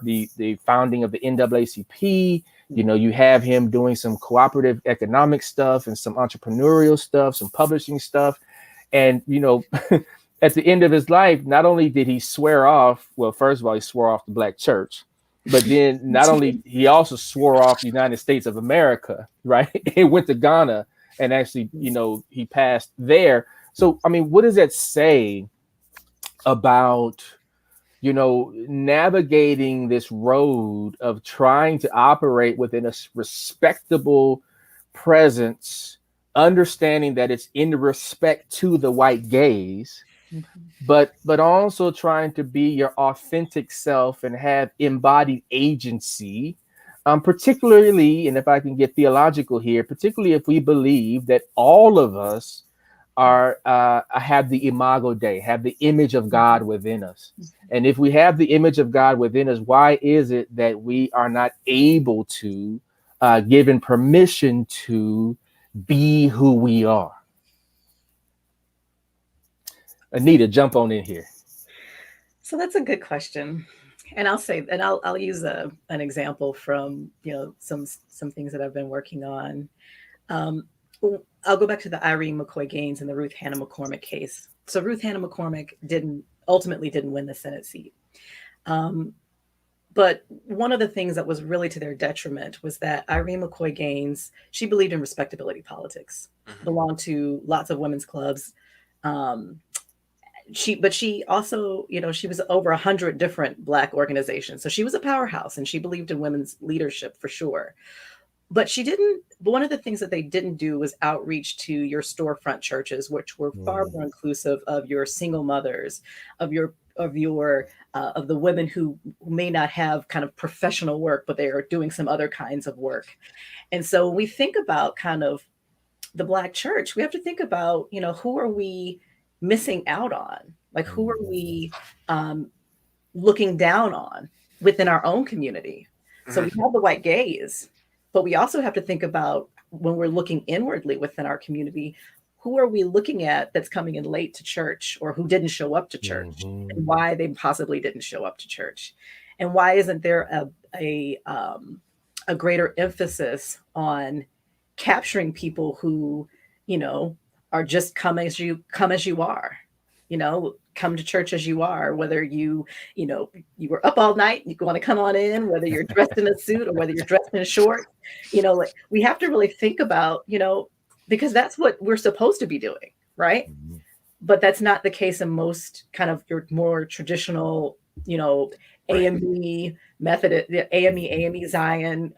Speaker 1: the founding of the NAACP. You have him doing some cooperative economic stuff and some entrepreneurial stuff, some publishing stuff. And, at the end of his life, not only did he swear off, well, first of all, he swore off the Black church. But then not only, he also swore off the United States of America, right? He went to Ghana and actually, he passed there. So, I mean, what does that say about, navigating this road of trying to operate within a respectable presence, understanding that it's in respect to the white gaze, but also trying to be your authentic self and have embodied agency, particularly, and if I can get theological here, particularly if we believe that all of us are have the imago Dei, have the image of God within us. And if we have the image of God within us, why is it that we are not able to, given permission to be who we are? Anita, jump on in here.
Speaker 3: So that's a good question. And I'll say, and I'll use an example from, some things that I've been working on. I'll go back to the Irene McCoy Gaines and the Ruth Hannah McCormick case. So Ruth Hannah McCormick ultimately didn't win the Senate seat. But one of the things that was really to their detriment was that Irene McCoy Gaines, she believed in respectability politics, belonged to lots of women's clubs. She also, she was over 100 different Black organizations. So she was a powerhouse and she believed in women's leadership for sure. But one of the things that they didn't do was outreach to your storefront churches, which were far more inclusive of your single mothers, of the women who may not have kind of professional work, but they are doing some other kinds of work. And so when we think about kind of the Black church, we have to think about, who are we missing out on? Like, who are we looking down on within our own community? So we have the white gaze, but we also have to think about, when we're looking inwardly within our community, who are we looking at that's coming in late to church, or who didn't show up to church, and why they possibly didn't show up to church? And why isn't there a greater emphasis on capturing people who, are just come as you are, come to church as you are, whether you were up all night, you want to come on in, whether you're dressed in a suit or whether you're dressed in a short, we have to really think about, because that's what we're supposed to be doing, right? But that's not the case in most kind of your more traditional, AME Methodist, AME Zion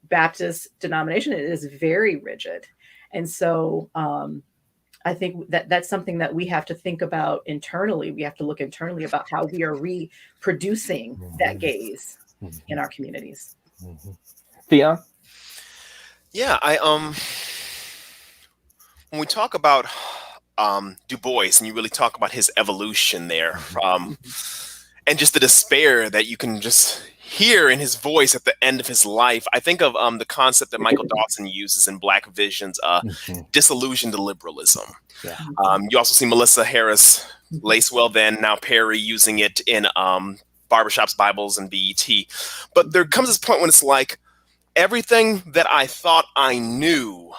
Speaker 3: Baptist denomination. It is very rigid. And so I think that's something that we have to think about internally. We have to look internally about how we are reproducing that gaze in our communities.
Speaker 1: Theon?
Speaker 2: Yeah, when we talk about Du Bois, and you really talk about his evolution there, and just the despair that you can just hear in his voice at the end of his life. I think of the concept that Michael Dawson uses in Black Visions, disillusioned liberalism.
Speaker 1: Yeah.
Speaker 2: You also see Melissa Harris, Lacewell then, now Perry, using it in Barbershops, Bibles, and BET. But there comes this point when it's like, everything that I thought I knew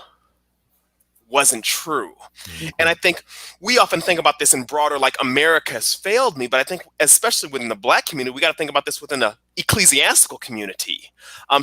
Speaker 2: wasn't true. And I think we often think about this in broader, like, America has failed me, but I think especially within the Black community, we got to think about this within the ecclesiastical community.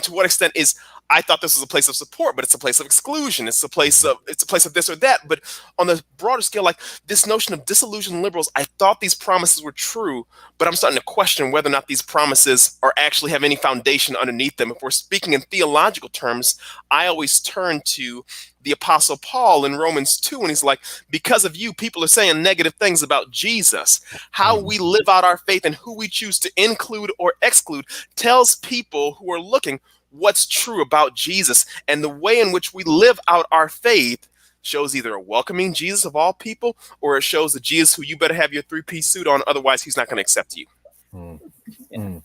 Speaker 2: To what extent is, I thought this was a place of support, but it's a place of exclusion. It's a place of this or that. But on the broader scale, like this notion of disillusioned liberals, I thought these promises were true, but I'm starting to question whether or not these promises are actually have any foundation underneath them. If we're speaking in theological terms, I always turn to the Apostle Paul in Romans 2, and he's like, because of you, people are saying negative things about Jesus. How we live out our faith and who we choose to include or exclude tells people who are looking what's true about Jesus. And the way in which we live out our faith shows either a welcoming Jesus of all people, or it shows the Jesus who you better have your three-piece suit on, otherwise he's not going to accept you.
Speaker 1: Now,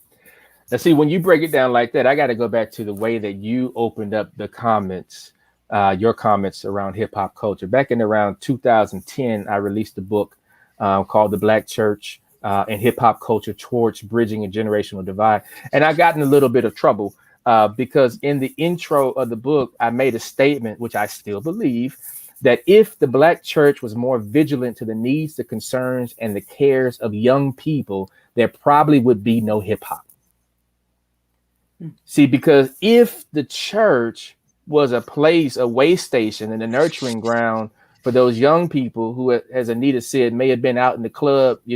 Speaker 1: see, when you break it down like that, I got to go back to the way that you opened up the comments, your comments around hip hop culture. Back in around 2010, I released a book called The Black Church and Hip Hop Culture Towards Bridging a Generational Divide. And I got in a little bit of trouble because in the intro of the book, I made a statement, which I still believe, that if the Black church was more vigilant to the needs, the concerns, and the cares of young people, there probably would be no hip hop. See, because if the church was a place, a way station, and a nurturing ground for those young people who, as Anita said, may have been out in the club, up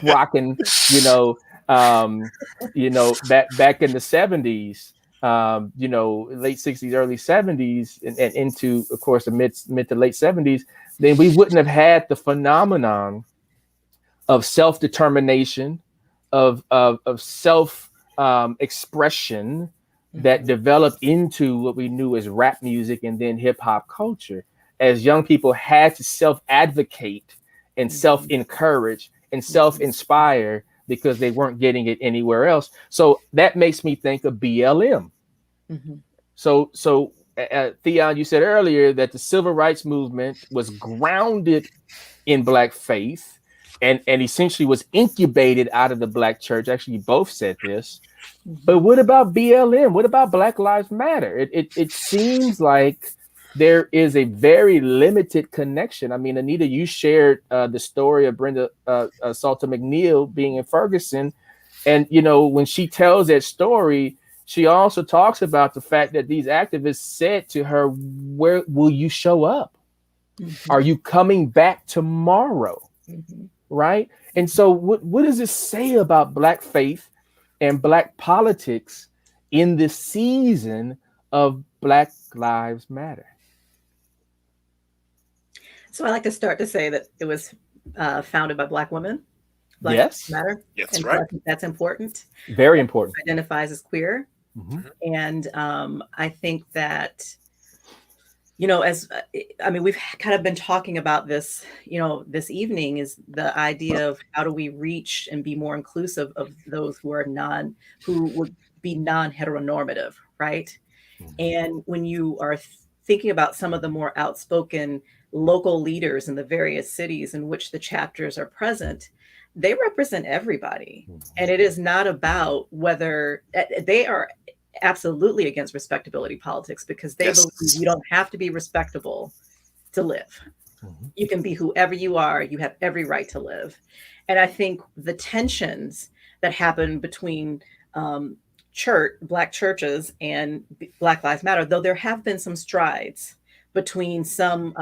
Speaker 1: rocking, back in the 70s, late 60s, early 70s, and into, of course, the mid to late 70s, then we wouldn't have had the phenomenon of self-determination, of self expression that developed into what we knew as rap music and then hip hop culture, as young people had to self-advocate and self-encourage and self-inspire because they weren't getting it anywhere else. So that makes me think of BLM. So Theon, you said earlier that the civil rights movement was grounded in Black faith and essentially was incubated out of the Black church. Actually, you both said this. But what about BLM? What about Black Lives Matter? It seems like there is a very limited connection. I mean, Anita, you shared the story of Brenda Salter McNeil being in Ferguson. And, when she tells that story, she also talks about the fact that these activists said to her, where will you show up? Are you coming back tomorrow? Right? And so what does this say about Black faith and Black politics in this season of Black Lives Matter?
Speaker 3: So I like to start to say that it was founded by Black women. Black
Speaker 1: Yes.
Speaker 3: Lives Matter.
Speaker 2: Yes,
Speaker 3: and
Speaker 2: right.
Speaker 3: I think that's important.
Speaker 1: Very important.
Speaker 3: Identifies as queer. And I think that, we've kind of been talking about this, this evening, is the idea of how do we reach and be more inclusive of those who would be non-heteronormative, right? And when you are thinking about some of the more outspoken local leaders in the various cities in which the chapters are present, they represent everybody. And it is not about whether they are absolutely against respectability politics, because they believe you don't have to be respectable to live. You can be whoever you are. You have every right to live. And I think the tensions that happen between Black churches and Black Lives Matter, though there have been some strides between some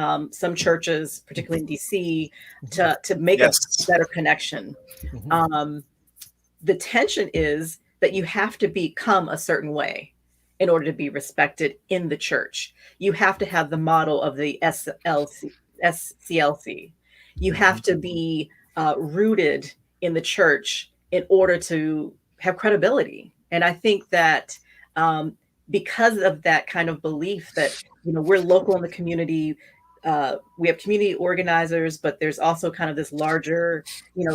Speaker 3: churches, particularly in DC, to make a better connection. The tension is that you have to become a certain way in order to be respected in the church. You have to have the model of the SCLC. You have to be rooted in the church in order to have credibility. And I think that because of that kind of belief that, we're local in the community, we have community organizers, but there's also kind of this larger,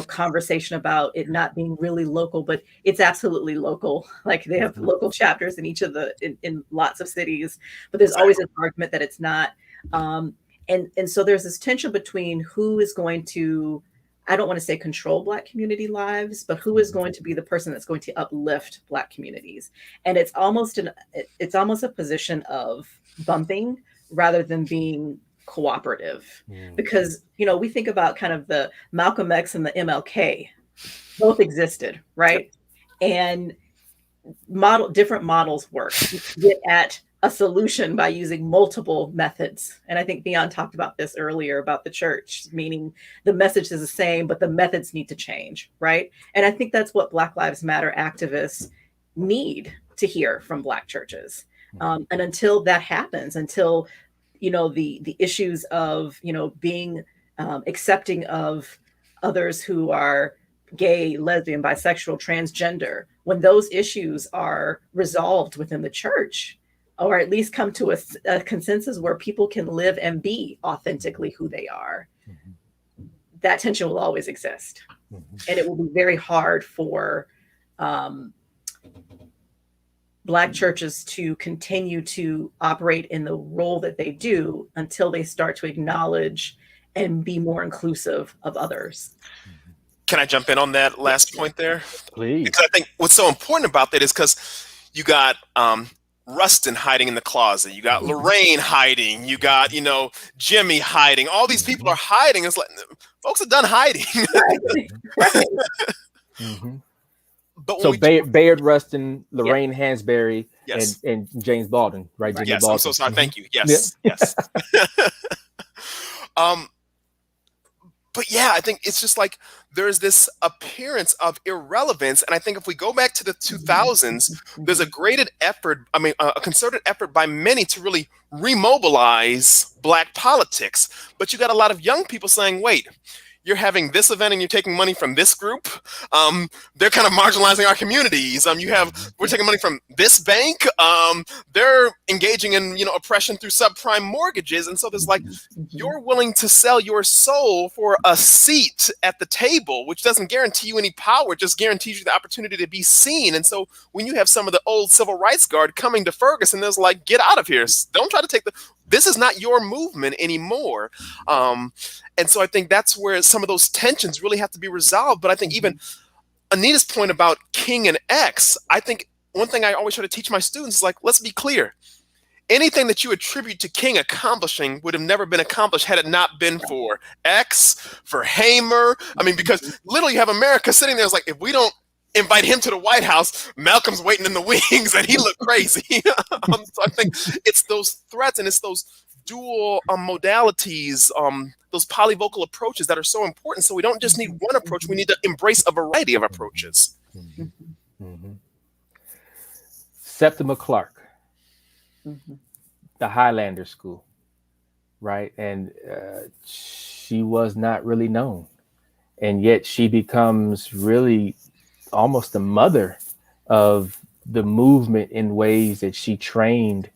Speaker 3: conversation about it not being really local, but it's absolutely local. Like they have local chapters in each of in lots of cities, but there's always an argument that it's not. And so there's this tension between who is going to, I don't want to say control Black community lives, but who is going to be the person that's going to uplift Black communities. And it's almost a position of bumping rather than being cooperative. Because, we think about kind of the Malcolm X and the MLK, both existed, right? And different models work. You get at a solution by using multiple methods. And I think Theon talked about this earlier about the church, meaning the message is the same, but the methods need to change, right? And I think that's what Black Lives Matter activists need to hear from Black churches. And until that happens, until, the issues of, being accepting of others who are gay, lesbian, bisexual, transgender, when those issues are resolved within the church, or at least come to a consensus where people can live and be authentically who they are, that tension will always exist. And it will be very hard for Black churches to continue to operate in the role that they do until they start to acknowledge and be more inclusive of others.
Speaker 2: Can I jump in on that last point there?
Speaker 1: Please.
Speaker 2: Because I think what's so important about that is because you got Rustin hiding in the closet. You got Lorraine hiding. You got, Jimmy hiding. All these people are hiding. It's like, folks are done hiding.
Speaker 1: Right. But so Bayard Rustin, Lorraine Hansberry, and James Baldwin, right?
Speaker 2: Yes,
Speaker 1: Baldwin.
Speaker 2: I'm so sorry. Thank you. Yes, yes. But yeah, I think it's just like there's this appearance of irrelevance. And I think if we go back to the 2000s, there's a concerted effort by many to really remobilize Black politics. But you got a lot of young people saying, wait, you're having this event and you're taking money from this group. They're kind of marginalizing our communities. We're taking money from this bank. They're engaging in, oppression through subprime mortgages. And so there's like, you're willing to sell your soul for a seat at the table, which doesn't guarantee you any power, just guarantees you the opportunity to be seen. And so when you have some of the old civil rights guard coming to Ferguson, there's like, get out of here. Don't try to take this is not your movement anymore. And so I think that's where some of those tensions really have to be resolved. But I think even Anita's point about King and X, I think one thing I always try to teach my students is like, let's be clear. Anything that you attribute to King accomplishing would have never been accomplished had it not been for X, for Hamer. Because literally you have America sitting there, it's like, if we don't invite him to the White House, Malcolm's waiting in the wings and he looked crazy. So I think it's those threats and it's those dual modalities, those polyvocal approaches that are so important. So we don't just need one approach, we need to embrace a variety of approaches.
Speaker 1: Septima Clark, the Highlander School, right? And she was not really known. And yet she becomes really almost the mother of the movement in ways that she trained,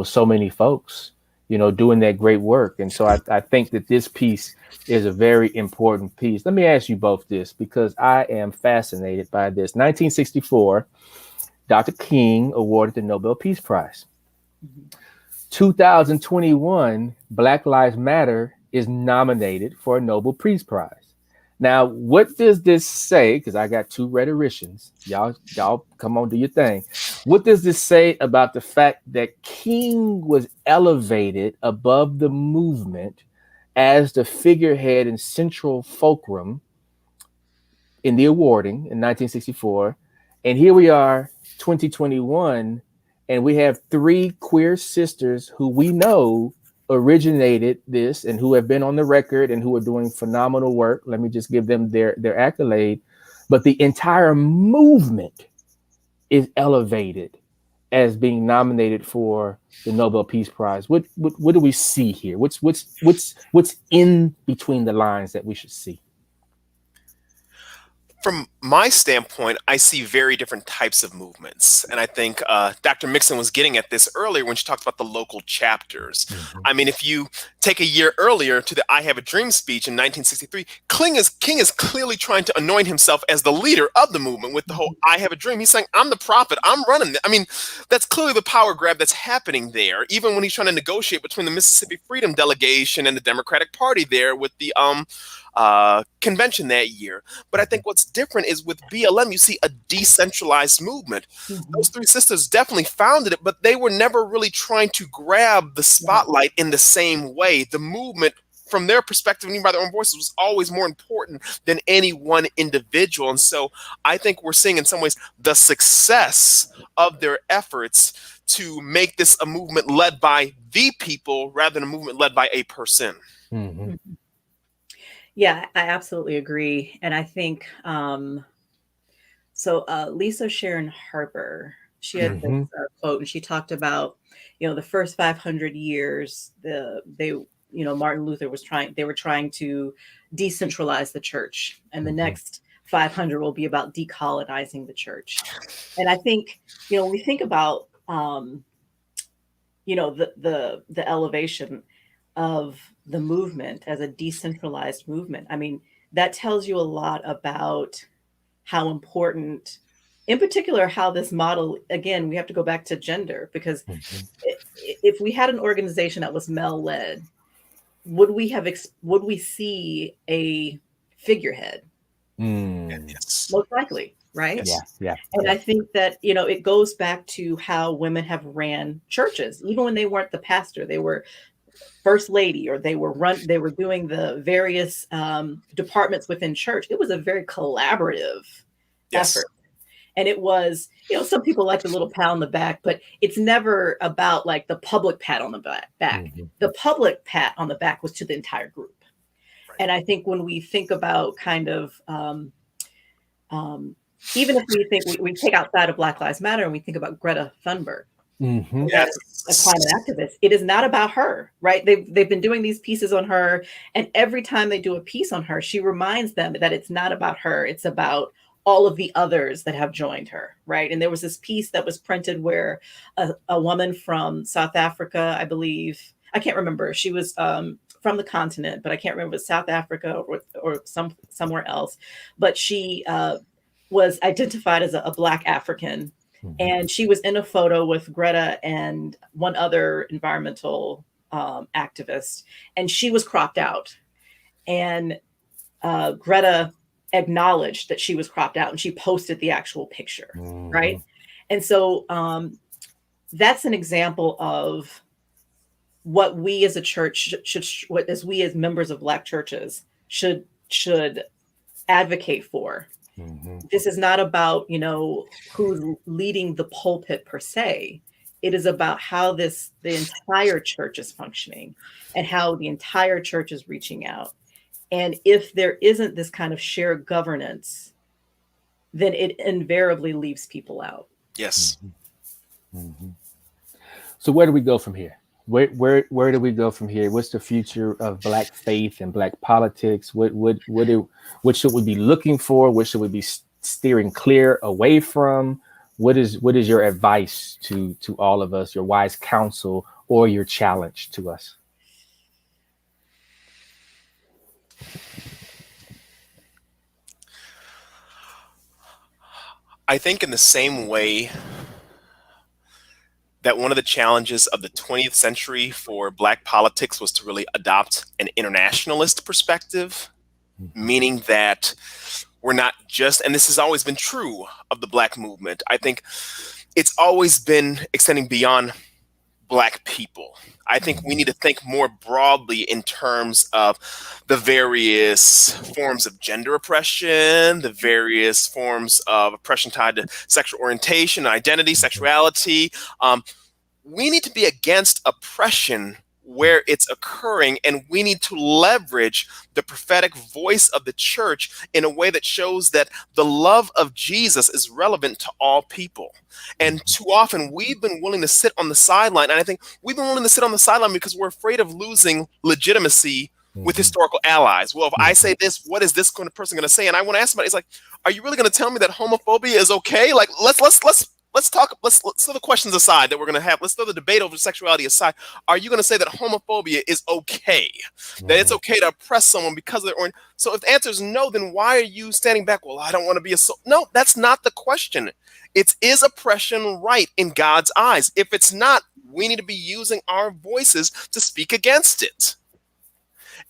Speaker 1: so many folks, doing that great work. And so I think that this piece is a very important piece. Let me ask you both this, because I am fascinated by this. 1964, Dr. King awarded the Nobel Peace Prize. 2021, Black Lives Matter is nominated for a Nobel Peace Prize. Now, what does this say? Because I got two rhetoricians. Y'all come on, do your thing. What does this say about the fact that King was elevated above the movement as the figurehead and central fulcrum in the awarding in 1964? And here we are, 2021, and we have three queer sisters who we know originated this and who have been on the record and who are doing phenomenal work. Let me just give them their accolade. But the entire movement is elevated as being nominated for the Nobel Peace Prize. What do we see here? What's in between the lines that we should see?
Speaker 2: From my standpoint, I see very different types of movements. And I think Dr. Mixon was getting at this earlier when she talked about the local chapters.
Speaker 1: Mhm.
Speaker 2: I mean, if you take a year earlier to the I Have a Dream speech in 1963, King is clearly trying to anoint himself as the leader of the movement with the whole I Have a Dream. He's saying, I'm the prophet, I'm running. I mean, that's clearly the power grab that's happening there, even when he's trying to negotiate between the Mississippi Freedom Delegation and the Democratic Party there with the convention that year. But I think what's different is with BLM, you see a decentralized movement. Those three sisters definitely founded it, but they were never really trying to grab the spotlight in the same way. The movement, from their perspective, and even by their own voices, was always more important than any one individual. And so I think we're seeing in some ways the success of their efforts to make this a movement led by the people rather than a movement led by a person.
Speaker 1: Mhm.
Speaker 3: Yeah, I absolutely agree. And I think Lisa Sharon Harper, she had this
Speaker 1: Mhm.
Speaker 3: quote, and she talked about, the first 500 years, Martin Luther they were trying to decentralize the church, and the
Speaker 1: Mhm.
Speaker 3: next 500 will be about decolonizing the church. And I think, when we think about, the elevation of the movement as a decentralized movement, I mean, that tells you a lot about how important, in particular, how this model, again, we have to go back to gender, because
Speaker 1: Mhm.
Speaker 3: if we had an organization that was male led, would we see a figurehead?
Speaker 1: Mm.
Speaker 2: Yes.
Speaker 3: Most likely, right?
Speaker 1: Yeah,
Speaker 2: Yes.
Speaker 1: yeah,
Speaker 3: And
Speaker 1: yeah.
Speaker 3: I think that, it goes back to how women have ran churches, even when they weren't the pastor, they were first lady, or they were doing the various departments within church. It was a very collaborative
Speaker 2: Yes.
Speaker 3: effort. And it was, some people like the little pat on the back, but it's never about like the public pat on the back.
Speaker 1: Mhm.
Speaker 3: The public pat on the back was to the entire group.
Speaker 2: Right.
Speaker 3: And I think when we think about kind of, even if we take outside of Black Lives Matter and we think about Greta Thunberg,
Speaker 1: Mhm.
Speaker 3: that a
Speaker 2: Yes.
Speaker 3: climate activist, it is not about her, right? They've been doing these pieces on her, and every time they do a piece on her, she reminds them that it's not about her, it's about all of the others that have joined her, right? And there was this piece that was printed where a woman from South Africa, I believe, I can't remember, she was from the continent, but I can't remember if it was South Africa or somewhere else, but she was identified as a Black African,
Speaker 1: Mhm.
Speaker 3: and she was in a photo with Greta and one other environmental activist, and she was cropped out. And Greta acknowledged that she was cropped out, and she posted the actual picture, right?
Speaker 1: Mhm.
Speaker 3: And so that's an example of what we as a church what as we as members of Black churches should advocate for.
Speaker 1: Mhm.
Speaker 3: This is not about, who's leading the pulpit per se. It is about how the entire church is functioning and how the entire church is reaching out. And if there isn't this kind of shared governance, then it invariably leaves people out.
Speaker 2: Yes.
Speaker 1: Mhm. Mhm. So where do we go from here? Where do we go from here? What's the future of Black faith and Black politics? What should we be looking for? What should we be steering clear away from? What is your advice to all of us? Your wise counsel or your challenge to us?
Speaker 2: I think in the same way that one of the challenges of the 20th century for Black politics was to really adopt an internationalist perspective,
Speaker 1: Mhm.
Speaker 2: meaning that we're not just, and this has always been true of the Black movement, I think it's always been extending beyond Black people. I think we need to think more broadly in terms of the various forms of gender oppression, the various forms of oppression tied to sexual orientation, identity,
Speaker 1: Mhm.
Speaker 2: sexuality. We need to be against oppression where it's occurring, and we need to leverage the prophetic voice of the church in a way that shows that the love of Jesus is relevant to all people. And too often we've been willing to sit on the sideline, and I think we've been willing to sit on the sideline because we're afraid of losing legitimacy with historical allies. Well, if I say this, what is this person going to say? And I want to ask somebody, it's like, are you really going to tell me that homophobia is okay? Like, let's talk. Let's throw the questions aside that we're going to have. Let's throw the debate over sexuality aside. Are you going to say that homophobia is okay? That it's okay to oppress someone because of their origin? So if the answer is no, then why are you standing back? Well, I don't want to be no, that's not the question. Is oppression right in God's eyes? If it's not, we need to be using our voices to speak against it.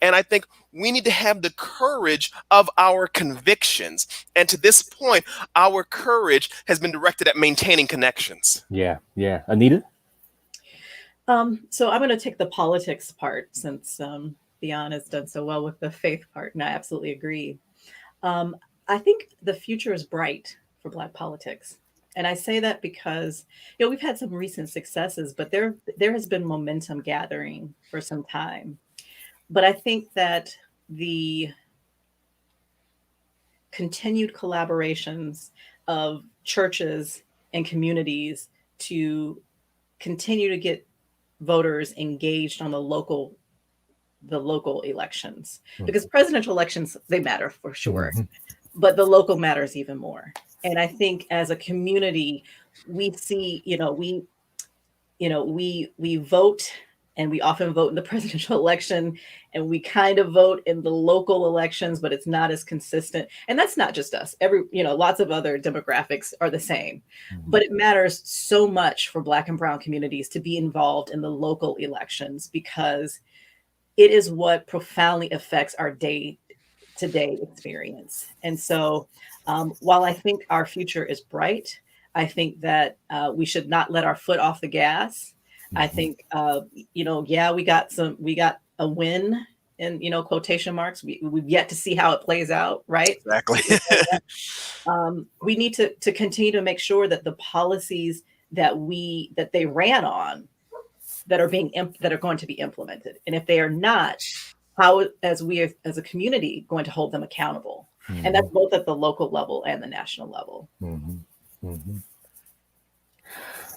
Speaker 2: And I think we need to have the courage of our convictions. And to this point, our courage has been directed at maintaining connections.
Speaker 1: Yeah, yeah. Anita?
Speaker 3: So I'm going to take the politics part since Theon has done so well with the faith part, and I absolutely agree. I think the future is bright for Black politics. And I say that because, we've had some recent successes, but there has been momentum gathering for some time. But I think that the continued collaborations of churches and communities to continue to get voters engaged on the local elections, because presidential elections, they matter for sure, but the local matters even more. And I think as a community, we see, we vote, and we often vote in the presidential election, and we kind of vote in the local elections, but it's not as consistent. And that's not just us. Lots of other demographics are the same. But it matters so much for Black and Brown communities to be involved in the local elections, because it is what profoundly affects our day-to-day experience. And so while I think our future is bright, I think that we should not let our foot off the gas. I think, we got a win in, quotation marks. We've yet to see how it plays out, right?
Speaker 2: Exactly.
Speaker 3: We need to continue to make sure that the policies that they ran on that are going to be implemented. And if they are not, how as a community going to hold them accountable? And that's both at the local level and the national level.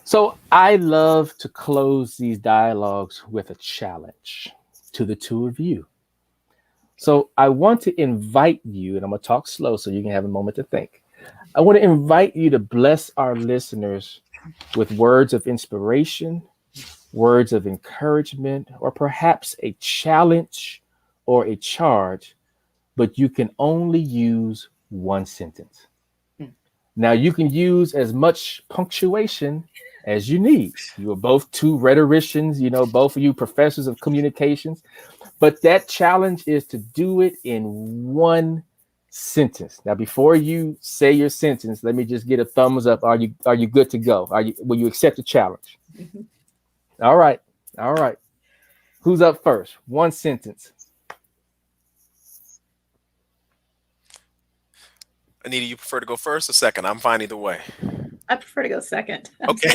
Speaker 1: So I love to close these dialogues with a challenge to the two of you. So I want to invite you, and I'm going to talk slow so you can have a moment to think. I want to invite you to bless our listeners with words of inspiration, words of encouragement, or perhaps a challenge or a charge, but you can only use one sentence. Now, you can use as much punctuation as you need. You are both two rhetoricians, both of you professors of communications, but that challenge is to do it in one sentence. Now, before you say your sentence, let me just get a thumbs up. Are you good to go? Will you accept the challenge? All right. Who's up first? One sentence.
Speaker 2: Anita, you prefer to go first or second? I'm fine either way.
Speaker 3: I prefer to go second.
Speaker 2: Okay.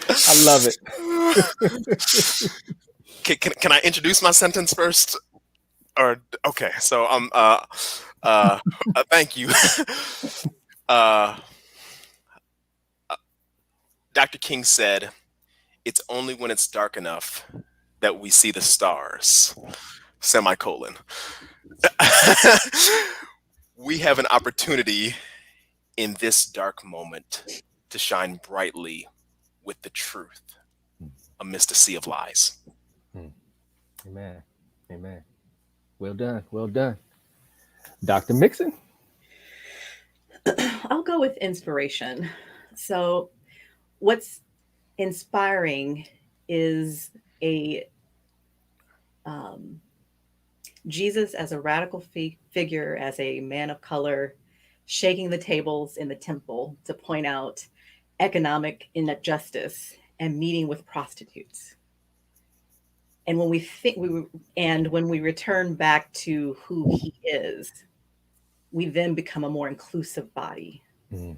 Speaker 1: I love it.
Speaker 2: Can I introduce my sentence first? Or okay, so thank you. Dr. King said, "It's only when it's dark enough that we see the stars." Semicolon. We have an opportunity in this dark moment to shine brightly with the truth amidst a sea of lies.
Speaker 1: Amen. Well done. Dr. Mixon?
Speaker 3: I'll go with inspiration. So what's inspiring is a Jesus as a radical figure, as a man of color, shaking the tables in the temple to point out economic injustice and meeting with prostitutes. And when we return back to who he is, we then become a more inclusive body.
Speaker 1: You're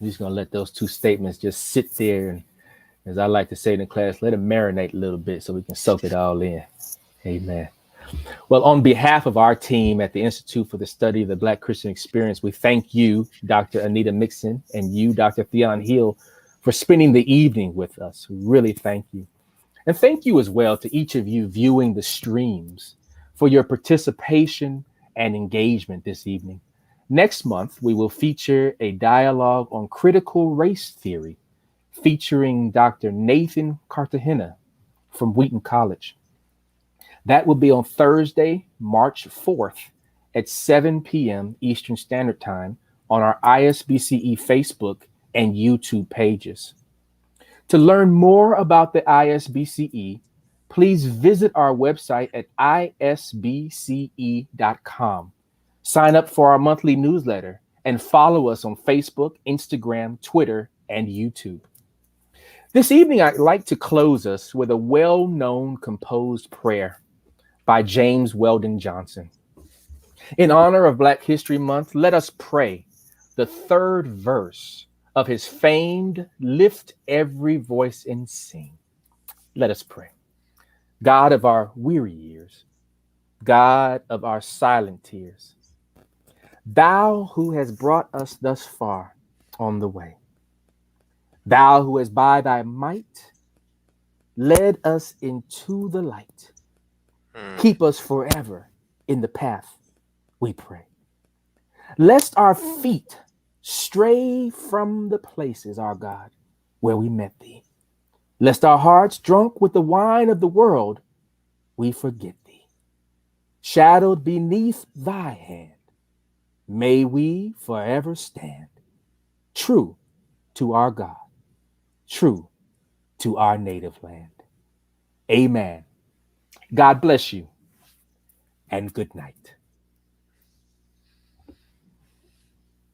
Speaker 1: just gonna let those two statements just sit there, and as I like to say in the class, let it marinate a little bit so we can soak it all in. Amen. Well, on behalf of our team at the Institute for the Study of the Black Christian Experience, we thank you, Dr. Anita Mixon, and you, Dr. Theon Hill, for spending the evening with us. We really thank you. And thank you as well to each of you viewing the streams for your participation and engagement this evening. Next month, we will feature a dialogue on critical race theory featuring Dr. Nathan Cartagena from Wheaton College. That will be on Thursday, March 4th at 7 p.m. Eastern Standard Time on our ISBCE Facebook and YouTube pages. To learn more about the ISBCE, please visit our website at isbce.com. Sign up for our monthly newsletter and follow us on Facebook, Instagram, Twitter, and YouTube. This evening, I'd like to close us with a well-known composed prayer by James Weldon Johnson. In honor of Black History Month, let us pray the third verse of his famed "Lift Every Voice and Sing." Let us pray. God of our weary years, God of our silent tears, thou who has brought us thus far on the way, thou who has by thy might led us into the light, keep us forever in the path, we pray. Lest our feet stray from the places, our God, where we met thee. Lest our hearts, drunk with the wine of the world, we forget thee. Shadowed beneath thy hand, may we forever stand, true to our God, true to our native land. Amen. God bless you, and good night.